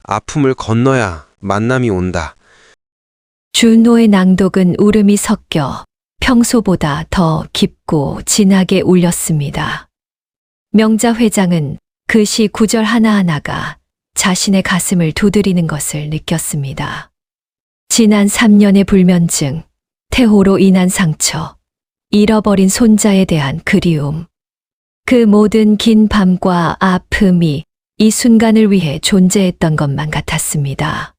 아픔을 건너야 만남이 온다. 준호의 낭독은 울음이 섞여 평소보다 더 깊고 진하게 울렸습니다. 명자 회장은 그 시 구절 하나하나가 자신의 가슴을 두드리는 것을 느꼈습니다. 지난 3년의 불면증, 태호로 인한 상처, 잃어버린 손자에 대한 그리움. 그 모든 긴 밤과 아픔이 이 순간을 위해 존재했던 것만 같았습니다.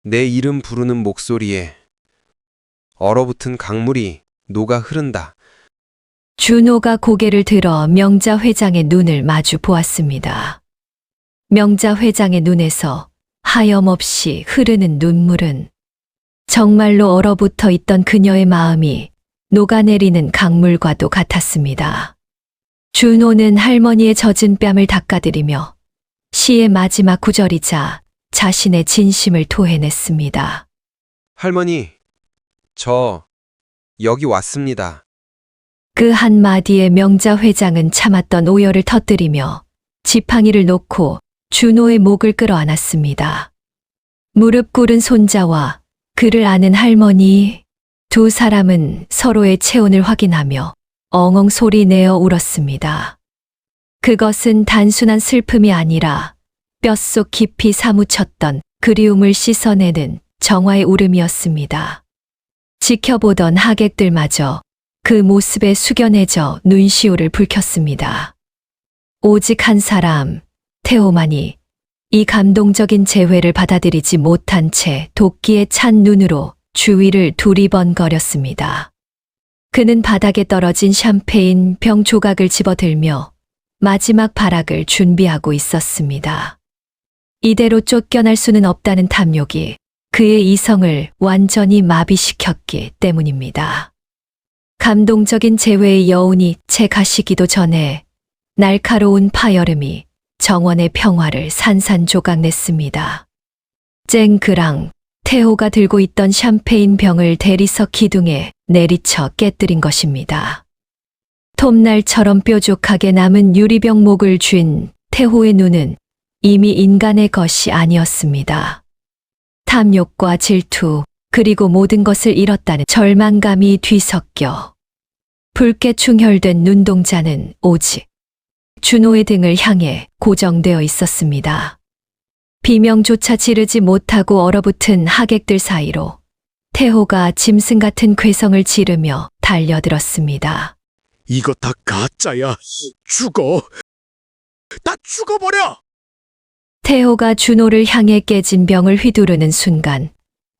내 이름 부르는 목소리에 얼어붙은 강물이 녹아 흐른다. 준호가 고개를 들어 명자 회장의 눈을 마주 보았습니다. 명자 회장의 눈에서 하염없이 흐르는 눈물은 정말로 얼어붙어 있던 그녀의 마음이 녹아내리는 강물과도 같았습니다. 준호는 할머니의 젖은 뺨을 닦아드리며 시의 마지막 구절이자 자신의 진심을 토해냈습니다. 할머니, 저 여기 왔습니다. 그 한마디에 명자 회장은 참았던 오열을 터뜨리며 지팡이를 놓고 준호의 목을 끌어안았습니다. 무릎 꿇은 손자와 그를 아는 할머니, 두 사람은 서로의 체온을 확인하며 엉엉 소리 내어 울었습니다. 그것은 단순한 슬픔이 아니라 뼛속 깊이 사무쳤던 그리움을 씻어내는 정화의 울음이었습니다. 지켜보던 하객들마저 그 모습에 숙연해져 눈시울을 붉혔습니다. 오직 한 사람, 태호만이 이 감동적인 재회를 받아들이지 못한 채 도끼에 찬 눈으로 주위를 두리번거렸습니다. 그는 바닥에 떨어진 샴페인 병 조각을 집어들며 마지막 발악을 준비하고 있었습니다. 이대로 쫓겨날 수는 없다는 탐욕이 그의 이성을 완전히 마비시켰기 때문입니다. 감동적인 재회의 여운이 채 가시기도 전에 날카로운 파열음이 정원의 평화를 산산조각냈습니다. 쨍그랑 태호가 들고 있던 샴페인 병을 대리석 기둥에 내리쳐 깨뜨린 것입니다. 톱날처럼 뾰족하게 남은 유리병목을 쥔 태호의 눈은 이미 인간의 것이 아니었습니다. 탐욕과 질투, 그리고 모든 것을 잃었다는 절망감이 뒤섞여 붉게 충혈된 눈동자는 오직 준호의 등을 향해 고정되어 있었습니다. 비명조차 지르지 못하고 얼어붙은 하객들 사이로 태호가 짐승 같은 괴성을 지르며 달려들었습니다. 이거 다 가짜야. 죽어. 다 죽어버려. 태호가 준호를 향해 깨진 병을 휘두르는 순간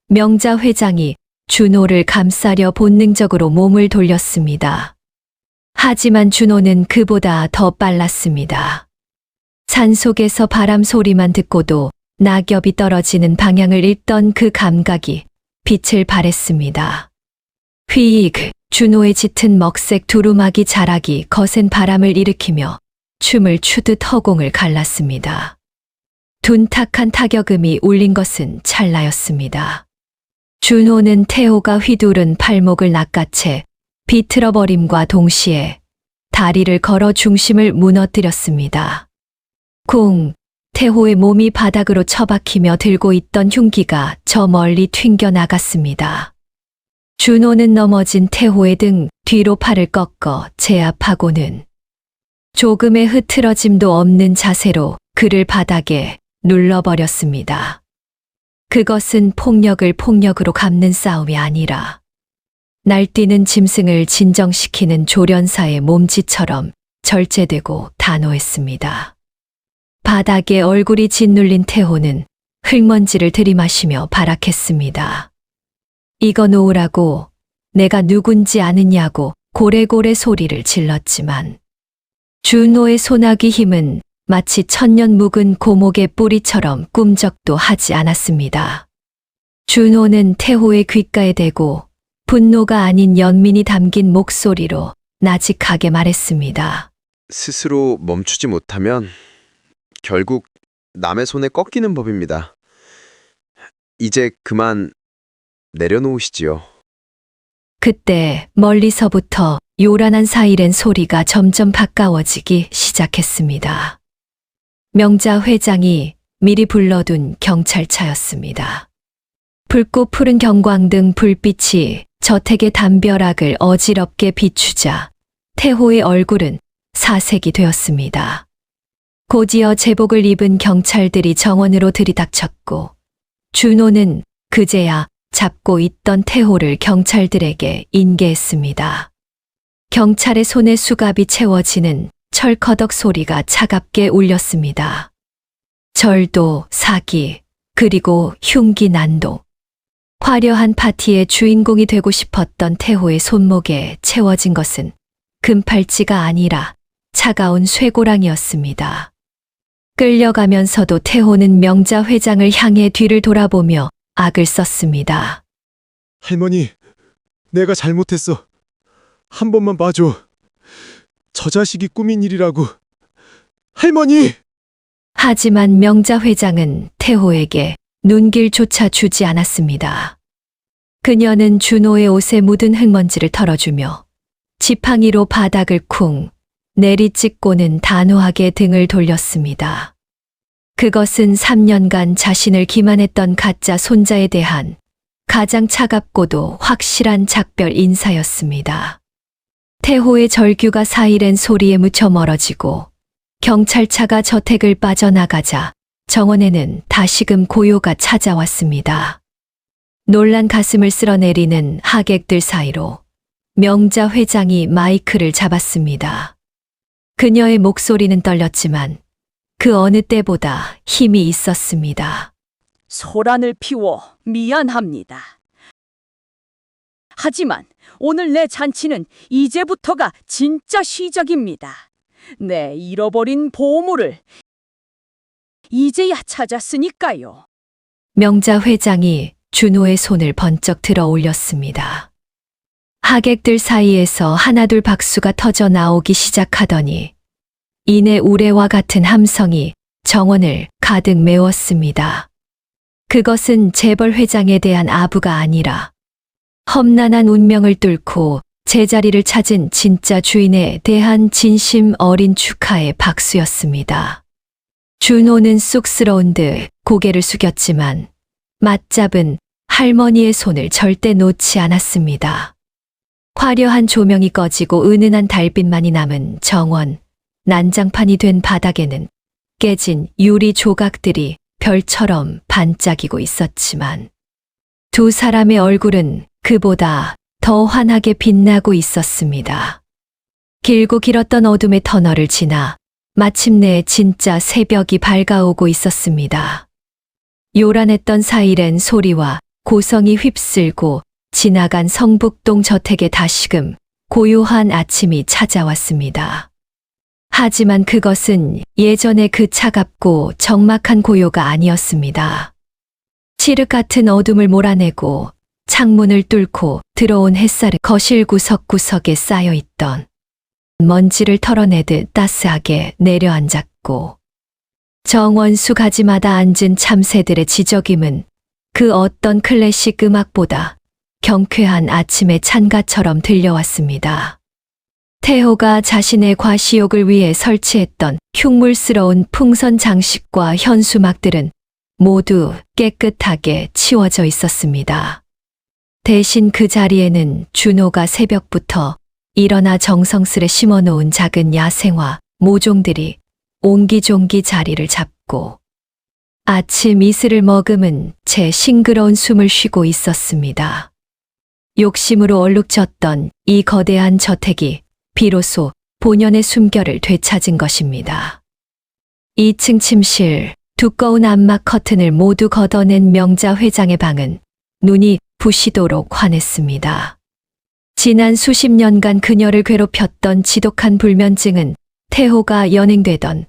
명자 회장이 준호를 감싸려 본능적으로 몸을 돌렸습니다. 하지만 준호는 그보다 더 빨랐습니다. 산속에서 바람 소리만 듣고도 낙엽이 떨어지는 방향을 읽던 그 감각이 빛을 발했습니다. 휘익, 준호의 짙은 먹색 두루마기 자락이 거센 바람을 일으키며 춤을 추듯 허공을 갈랐습니다. 둔탁한 타격음이 울린 것은 찰나였습니다. 준호는 태호가 휘두른 팔목을 낚아채 비틀어버림과 동시에 다리를 걸어 중심을 무너뜨렸습니다. 쿵! 태호의 몸이 바닥으로 처박히며 들고 있던 흉기가 저 멀리 튕겨 나갔습니다. 준호는 넘어진 태호의 등 뒤로 팔을 꺾어 제압하고는 조금의 흐트러짐도 없는 자세로 그를 바닥에 눌러버렸습니다. 그것은 폭력을 폭력으로 갚는 싸움이 아니라 날뛰는 짐승을 진정시키는 조련사의 몸짓처럼 절제되고 단호했습니다. 바닥에 얼굴이 짓눌린 태호는 흙먼지를 들이마시며 발악했습니다. 이거 놓으라고, 내가 누군지 아느냐고 고래고래 소리를 질렀지만 준호의 소나기 힘은 마치 천년 묵은 고목의 뿌리처럼 꿈쩍도 하지 않았습니다. 준호는 태호의 귓가에 대고 분노가 아닌 연민이 담긴 목소리로 나직하게 말했습니다. 스스로 멈추지 못하면 결국 남의 손에 꺾이는 법입니다. 이제 그만 내려놓으시지요. 그때 멀리서부터 요란한 사이렌 소리가 점점 가까워지기 시작했습니다. 명자 회장이 미리 불러둔 경찰차였습니다. 붉고 푸른 경광등 불빛이 저택의 담벼락을 어지럽게 비추자 태호의 얼굴은 사색이 되었습니다. 곧이어 제복을 입은 경찰들이 정원으로 들이닥쳤고 준호는 그제야 잡고 있던 태호를 경찰들에게 인계했습니다. 경찰의 손에 수갑이 채워지는 철커덕 소리가 차갑게 울렸습니다. 절도, 사기, 그리고 흉기 난동. 화려한 파티의 주인공이 되고 싶었던 태호의 손목에 채워진 것은 금팔찌가 아니라 차가운 쇠고랑이었습니다. 끌려가면서도 태호는 명자 회장을 향해 뒤를 돌아보며 악을 썼습니다. 할머니, 내가 잘못했어. 한 번만 봐줘. 저 자식이 꾸민 일이라고. 할머니! 하지만 명자 회장은 태호에게 눈길조차 주지 않았습니다. 그녀는 준호의 옷에 묻은 흙먼지를 털어주며 지팡이로 바닥을 쿵 내리찍고는 단호하게 등을 돌렸습니다. 그것은 3년간 자신을 기만했던 가짜 손자에 대한 가장 차갑고도 확실한 작별 인사였습니다. 태호의 절규가 사이렌 소리에 묻혀 멀어지고 경찰차가 저택을 빠져나가자 정원에는 다시금 고요가 찾아왔습니다. 놀란 가슴을 쓸어내리는 하객들 사이로 명자 회장이 마이크를 잡았습니다. 그녀의 목소리는 떨렸지만 그 어느 때보다 힘이 있었습니다. 소란을 피워 미안합니다. 하지만 오늘 내 잔치는 이제부터가 진짜 시작입니다. 내 잃어버린 보물을 이제야 찾았으니까요. 명자 회장이 준호의 손을 번쩍 들어 올렸습니다. 하객들 사이에서 하나둘 박수가 터져 나오기 시작하더니 이내 우레와 같은 함성이 정원을 가득 메웠습니다. 그것은 재벌 회장에 대한 아부가 아니라 험난한 운명을 뚫고 제자리를 찾은 진짜 주인에 대한 진심 어린 축하의 박수였습니다. 준호는 쑥스러운 듯 고개를 숙였지만 맞잡은 할머니의 손을 절대 놓지 않았습니다. 화려한 조명이 꺼지고 은은한 달빛만이 남은 정원, 난장판이 된 바닥에는 깨진 유리 조각들이 별처럼 반짝이고 있었지만 두 사람의 얼굴은 그보다 더 환하게 빛나고 있었습니다. 길고 길었던 어둠의 터널을 지나 마침내 진짜 새벽이 밝아오고 있었습니다. 요란했던 사이렌 소리와 고성이 휩쓸고 지나간 성북동 저택에 다시금 고요한 아침이 찾아왔습니다. 하지만 그것은 예전의 그 차갑고 적막한 고요가 아니었습니다. 칠흑 같은 어둠을 몰아내고 창문을 뚫고 들어온 햇살은 거실 구석구석에 쌓여있던 먼지를 털어내듯 따스하게 내려앉았고 정원수 가지마다 앉은 참새들의 지저귀는 그 어떤 클래식 음악보다 경쾌한 아침의 찬가처럼 들려왔습니다. 태호가 자신의 과시욕을 위해 설치했던 흉물스러운 풍선 장식과 현수막들은 모두 깨끗하게 치워져 있었습니다. 대신 그 자리에는 준호가 새벽부터 일어나 정성스레 심어놓은 작은 야생화 모종들이 옹기종기 자리를 잡고 아침 이슬을 머금은 채 싱그러운 숨을 쉬고 있었습니다. 욕심으로 얼룩졌던 이 거대한 저택이 비로소 본연의 숨결을 되찾은 것입니다. 2층 침실, 두꺼운 암막 커튼을 모두 걷어낸 명자 회장의 방은 눈이 부시도록 환했습니다. 지난 수십 년간 그녀를 괴롭혔던 지독한 불면증은 태호가 연행되던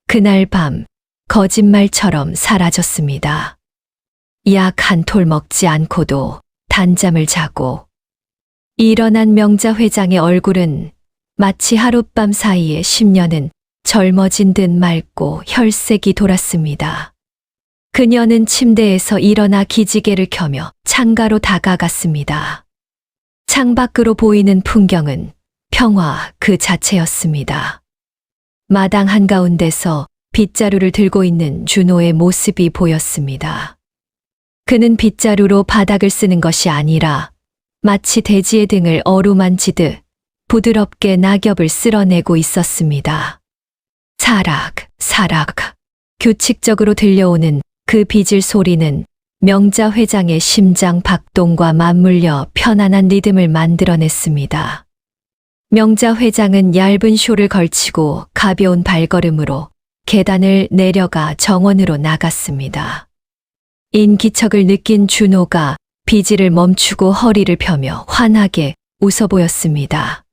그날 밤 거짓말처럼 사라졌습니다. 약 한 톨 먹지 않고도 단잠을 자고 일어난 명자 회장의 얼굴은 마치 하룻밤 사이에 10년은 젊어진 듯 맑고 혈색이 돌았습니다. 그녀는 침대에서 일어나 기지개를 켜며 창가로 다가갔습니다. 창밖으로 보이는 풍경은 평화 그 자체였습니다. 마당 한가운데서 빗자루를 들고 있는 준호의 모습이 보였습니다. 그는 빗자루로 바닥을 쓰는 것이 아니라 마치 돼지의 등을 어루만지듯 부드럽게 낙엽을 쓸어내고 있었습니다. 사락, 사락. 규칙적으로 들려오는 그 빗질 소리는 명자 회장의 심장 박동과 맞물려 편안한 리듬을 만들어냈습니다. 명자 회장은 얇은 쇼를 걸치고 가벼운 발걸음으로 계단을 내려가 정원으로 나갔습니다. 인기척을 느낀 준호가 빗질을 멈추고 허리를 펴며 환하게 웃어 보였습니다.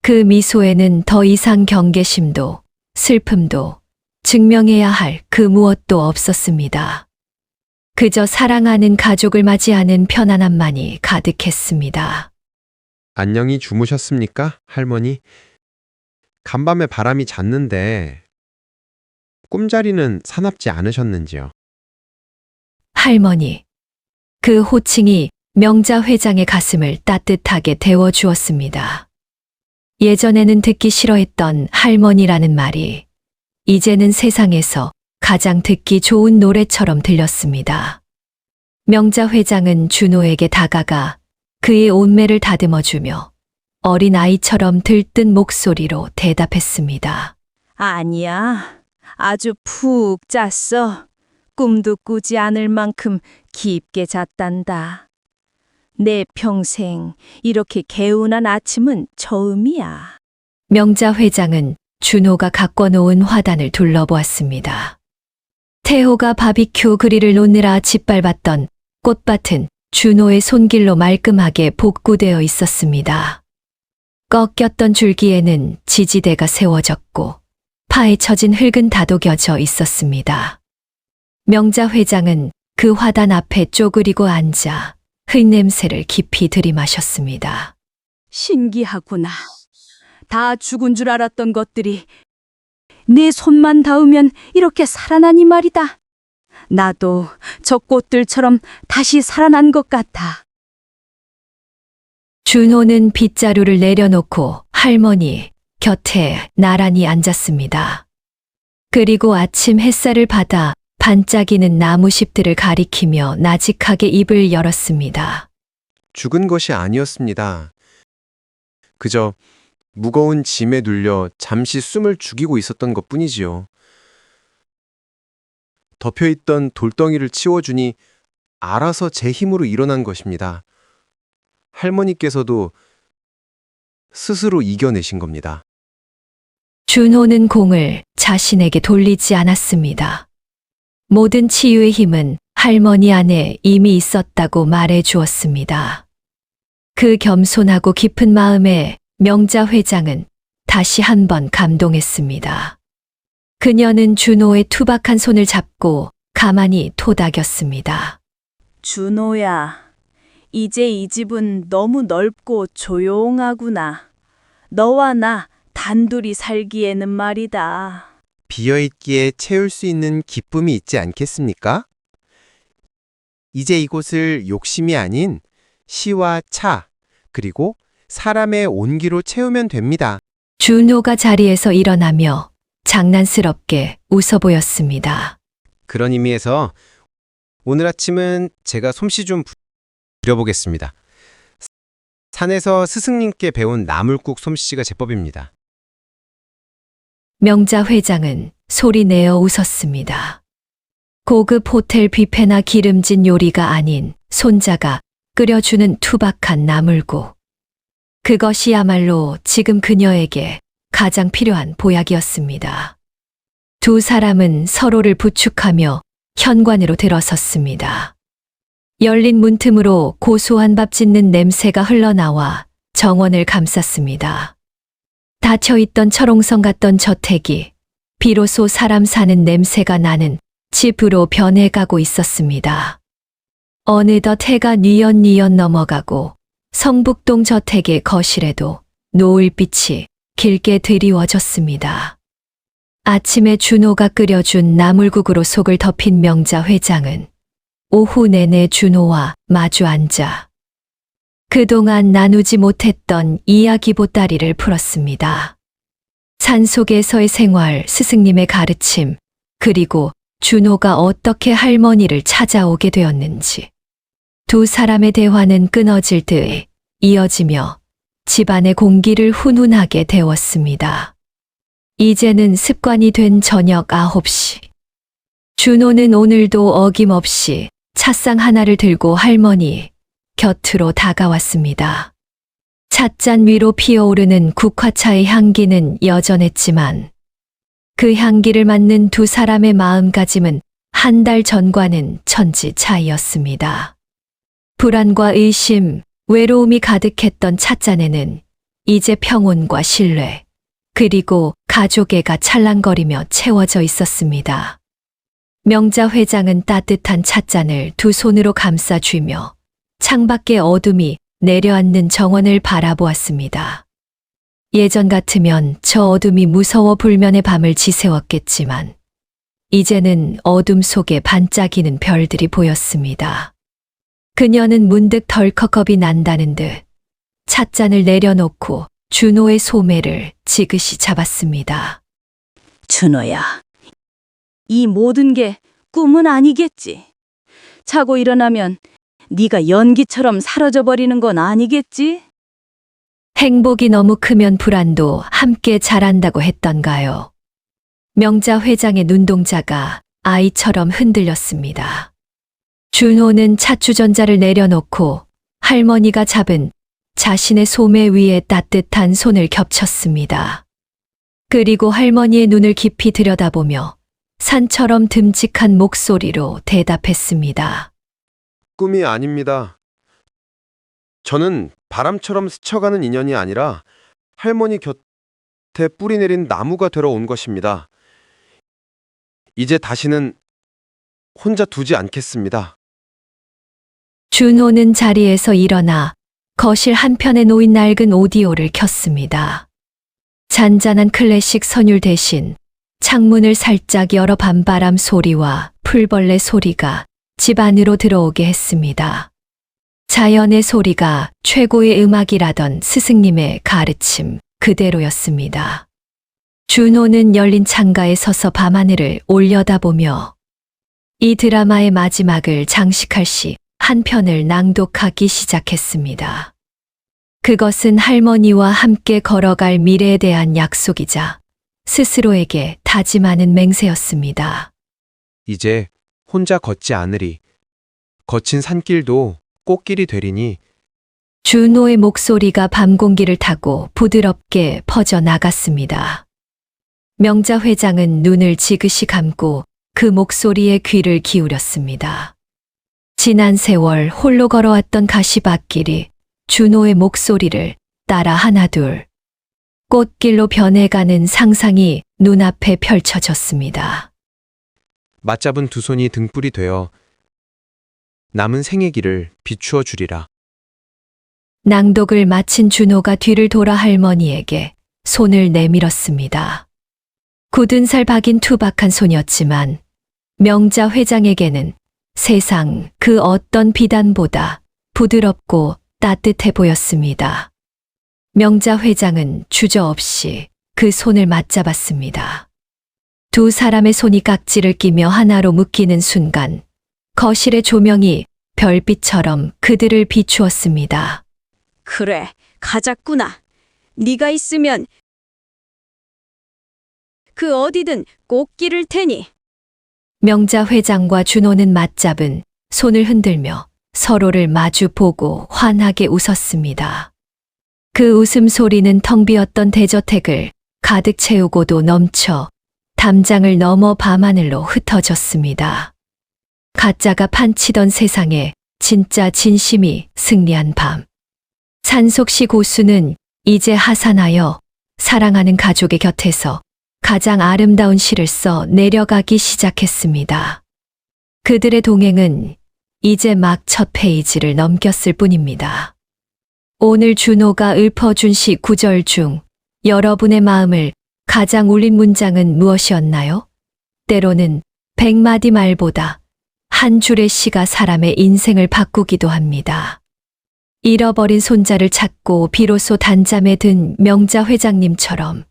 그 미소에는 더 이상 경계심도 슬픔도 증명해야 할 그 무엇도 없었습니다. 그저 사랑하는 가족을 맞이하는 편안함만이 가득했습니다. 안녕히 주무셨습니까, 할머니? 간밤에 바람이 잤는데 꿈자리는 사납지 않으셨는지요? 할머니. 그 호칭이 명자 회장의 가슴을 따뜻하게 데워주었습니다. 예전에는 듣기 싫어했던 할머니라는 말이 이제는 세상에서 가장 듣기 좋은 노래처럼 들렸습니다. 명자 회장은 준호에게 다가가 그의 온매를 다듬어주며 어린 아이처럼 들뜬 목소리로 대답했습니다. 아니야. 아주 푹 잤어. 꿈도 꾸지 않을 만큼 깊게 잤단다. 내 평생 이렇게 개운한 아침은 처음이야. 명자 회장은 준호가 갖고 놓은 화단을 둘러보았습니다. 태호가 바비큐 그릴을 놓느라 짓밟았던 꽃밭은 준호의 손길로 말끔하게 복구되어 있었습니다. 꺾였던 줄기에는 지지대가 세워졌고 파헤쳐진 흙은 다독여져 있었습니다. 명자 회장은 그 화단 앞에 쪼그리고 앉아 흙냄새를 깊이 들이마셨습니다. 신기하구나. 다 죽은 줄 알았던 것들이 내 손만 닿으면 이렇게 살아나니 말이다. 나도 저 꽃들처럼 다시 살아난 것 같아. 준호는 빗자루를 내려놓고 할머니 곁에 나란히 앉았습니다. 그리고 아침 햇살을 받아 반짝이는 나무잎들을 가리키며 나직하게 입을 열었습니다. 죽은 것이 아니었습니다. 그저 무거운 짐에 눌려 잠시 숨을 죽이고 있었던 것 뿐이지요. 덮여있던 돌덩이를 치워주니 알아서 제 힘으로 일어난 것입니다. 할머니께서도 스스로 이겨내신 겁니다. 준호는 공을 자신에게 돌리지 않았습니다. 모든 치유의 힘은 할머니 안에 이미 있었다고 말해 주었습니다. 그 겸손하고 깊은 마음에 명자 회장은 다시 한번 감동했습니다. 그녀는 준호의 투박한 손을 잡고 가만히 토닥였습니다. 준호야, 이제 이 집은 너무 넓고 조용하구나. 너와 나 단둘이 살기에는 말이다. 비어있기에 채울 수 있는 기쁨이 있지 않겠습니까? 이제 이곳을 욕심이 아닌 시와 차, 그리고 사람의 온기로 채우면 됩니다. 준호가 자리에서 일어나며 장난스럽게 웃어 보였습니다. 그런 의미에서 오늘 아침은 제가 솜씨 좀 부려보겠습니다. 산에서 스승님께 배운 나물국 솜씨가 제법입니다. 명자 회장은 소리내어 웃었습니다. 고급 호텔 뷔페나 기름진 요리가 아닌 손자가 끓여주는 투박한 나물국. 그것이야말로 지금 그녀에게 가장 필요한 보약이었습니다. 두 사람은 서로를 부축하며 현관으로 들어섰습니다. 열린 문틈으로 고소한 밥 짓는 냄새가 흘러나와 정원을 감쌌습니다. 닫혀있던 철옹성 같던 저택이 비로소 사람 사는 냄새가 나는 집으로 변해가고 있었습니다. 어느덧 해가 뉘엿뉘엿 넘어가고 성북동 저택의 거실에도 노을빛이 길게 드리워졌습니다. 아침에 준호가 끓여준 나물국으로 속을 덮인 명자 회장은 오후 내내 준호와 마주 앉아 그동안 나누지 못했던 이야기 보따리를 풀었습니다. 산속에서의 생활, 스승님의 가르침, 그리고 준호가 어떻게 할머니를 찾아오게 되었는지. 두 사람의 대화는 끊어질 듯 이어지며 집안의 공기를 훈훈하게 데웠습니다. 이제는 습관이 된 저녁 9시. 준호는 오늘도 어김없이 찻상 하나를 들고 할머니 곁으로 다가왔습니다. 찻잔 위로 피어오르는 국화차의 향기는 여전했지만 그 향기를 맡는 두 사람의 마음가짐은 한 달 전과는 천지 차이였습니다. 불안과 의심, 외로움이 가득했던 찻잔에는 이제 평온과 신뢰, 그리고 가족애가 찰랑거리며 채워져 있었습니다. 명자 회장은 따뜻한 찻잔을 두 손으로 감싸 쥐며 창밖의 어둠이 내려앉는 정원을 바라보았습니다. 예전 같으면 저 어둠이 무서워 불면의 밤을 지새웠겠지만 이제는 어둠 속에 반짝이는 별들이 보였습니다. 그녀는 문득 덜컥 겁이 난다는 듯 찻잔을 내려놓고 준호의 소매를 지그시 잡았습니다. 준호야, 이 모든 게 꿈은 아니겠지. 자고 일어나면 네가 연기처럼 사라져버리는 건 아니겠지? 행복이 너무 크면 불안도 함께 자란다고 했던가요? 명자 회장의 눈동자가 아이처럼 흔들렸습니다. 준호는 찻주전자를 내려놓고 할머니가 잡은 자신의 소매 위에 따뜻한 손을 겹쳤습니다. 그리고 할머니의 눈을 깊이 들여다보며 산처럼 듬직한 목소리로 대답했습니다. 꿈이 아닙니다. 저는 바람처럼 스쳐가는 인연이 아니라 할머니 곁에 뿌리 내린 나무가 되러 온 것입니다. 이제 다시는 혼자 두지 않겠습니다. 준호는 자리에서 일어나 거실 한편에 놓인 낡은 오디오를 켰습니다. 잔잔한 클래식 선율 대신 창문을 살짝 열어 밤바람 소리와 풀벌레 소리가 집 안으로 들어오게 했습니다. 자연의 소리가 최고의 음악이라던 스승님의 가르침 그대로였습니다. 준호는 열린 창가에 서서 밤하늘을 올려다보며 이 드라마의 마지막을 장식할 시 한 편을 낭독하기 시작했습니다. 그것은 할머니와 함께 걸어갈 미래에 대한 약속이자 스스로에게 다짐하는 맹세였습니다. 이제 혼자 걷지 않으리. 거친 산길도 꽃길이 되리니 준호의 목소리가 밤 공기를 타고 부드럽게 퍼져 나갔습니다. 명자 회장은 눈을 지그시 감고 그 목소리에 귀를 기울였습니다. 지난 세월 홀로 걸어왔던 가시밭길이 준호의 목소리를 따라 하나둘 꽃길로 변해가는 상상이 눈앞에 펼쳐졌습니다. 맞잡은 두 손이 등불이 되어 남은 생의 길을 비추어 주리라. 낭독을 마친 준호가 뒤를 돌아 할머니에게 손을 내밀었습니다. 굳은 살 박인 투박한 손이었지만 명자 회장에게는 세상 그 어떤 비단보다 부드럽고 따뜻해 보였습니다. 명자 회장은 주저없이 그 손을 맞잡았습니다. 두 사람의 손이 깍지를 끼며 하나로 묶이는 순간 거실의 조명이 별빛처럼 그들을 비추었습니다. 그래, 가자꾸나. 네가 있으면 그 어디든 꼭 기를 테니. 명자 회장과 준호는 맞잡은 손을 흔들며 서로를 마주 보고 환하게 웃었습니다. 그 웃음소리는 텅 비었던 대저택을 가득 채우고도 넘쳐 담장을 넘어 밤하늘로 흩어졌습니다. 가짜가 판치던 세상에 진짜 진심이 승리한 밤. 산속시 고수는 이제 하산하여 사랑하는 가족의 곁에서 가장 아름다운 시를 써 내려가기 시작했습니다. 그들의 동행은 이제 막 첫 페이지를 넘겼을 뿐입니다. 오늘 준호가 읊어준 시 9절 중 여러분의 마음을 가장 울린 문장은 무엇이었나요? 때로는 100마디 말보다 한 줄의 시가 사람의 인생을 바꾸기도 합니다. 잃어버린 손자를 찾고 비로소 단잠에 든 명자 회장님처럼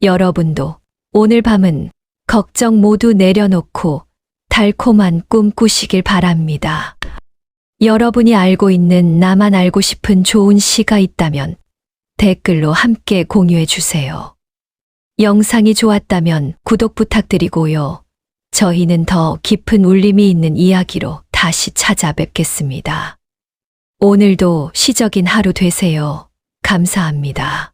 여러분도 오늘 밤은 걱정 모두 내려놓고 달콤한 꿈 꾸시길 바랍니다. 여러분이 알고 있는 나만 알고 싶은 좋은 시가 있다면 댓글로 함께 공유해 주세요. 영상이 좋았다면 구독 부탁드리고요. 저희는 더 깊은 울림이 있는 이야기로 다시 찾아뵙겠습니다. 오늘도 시적인 하루 되세요. 감사합니다.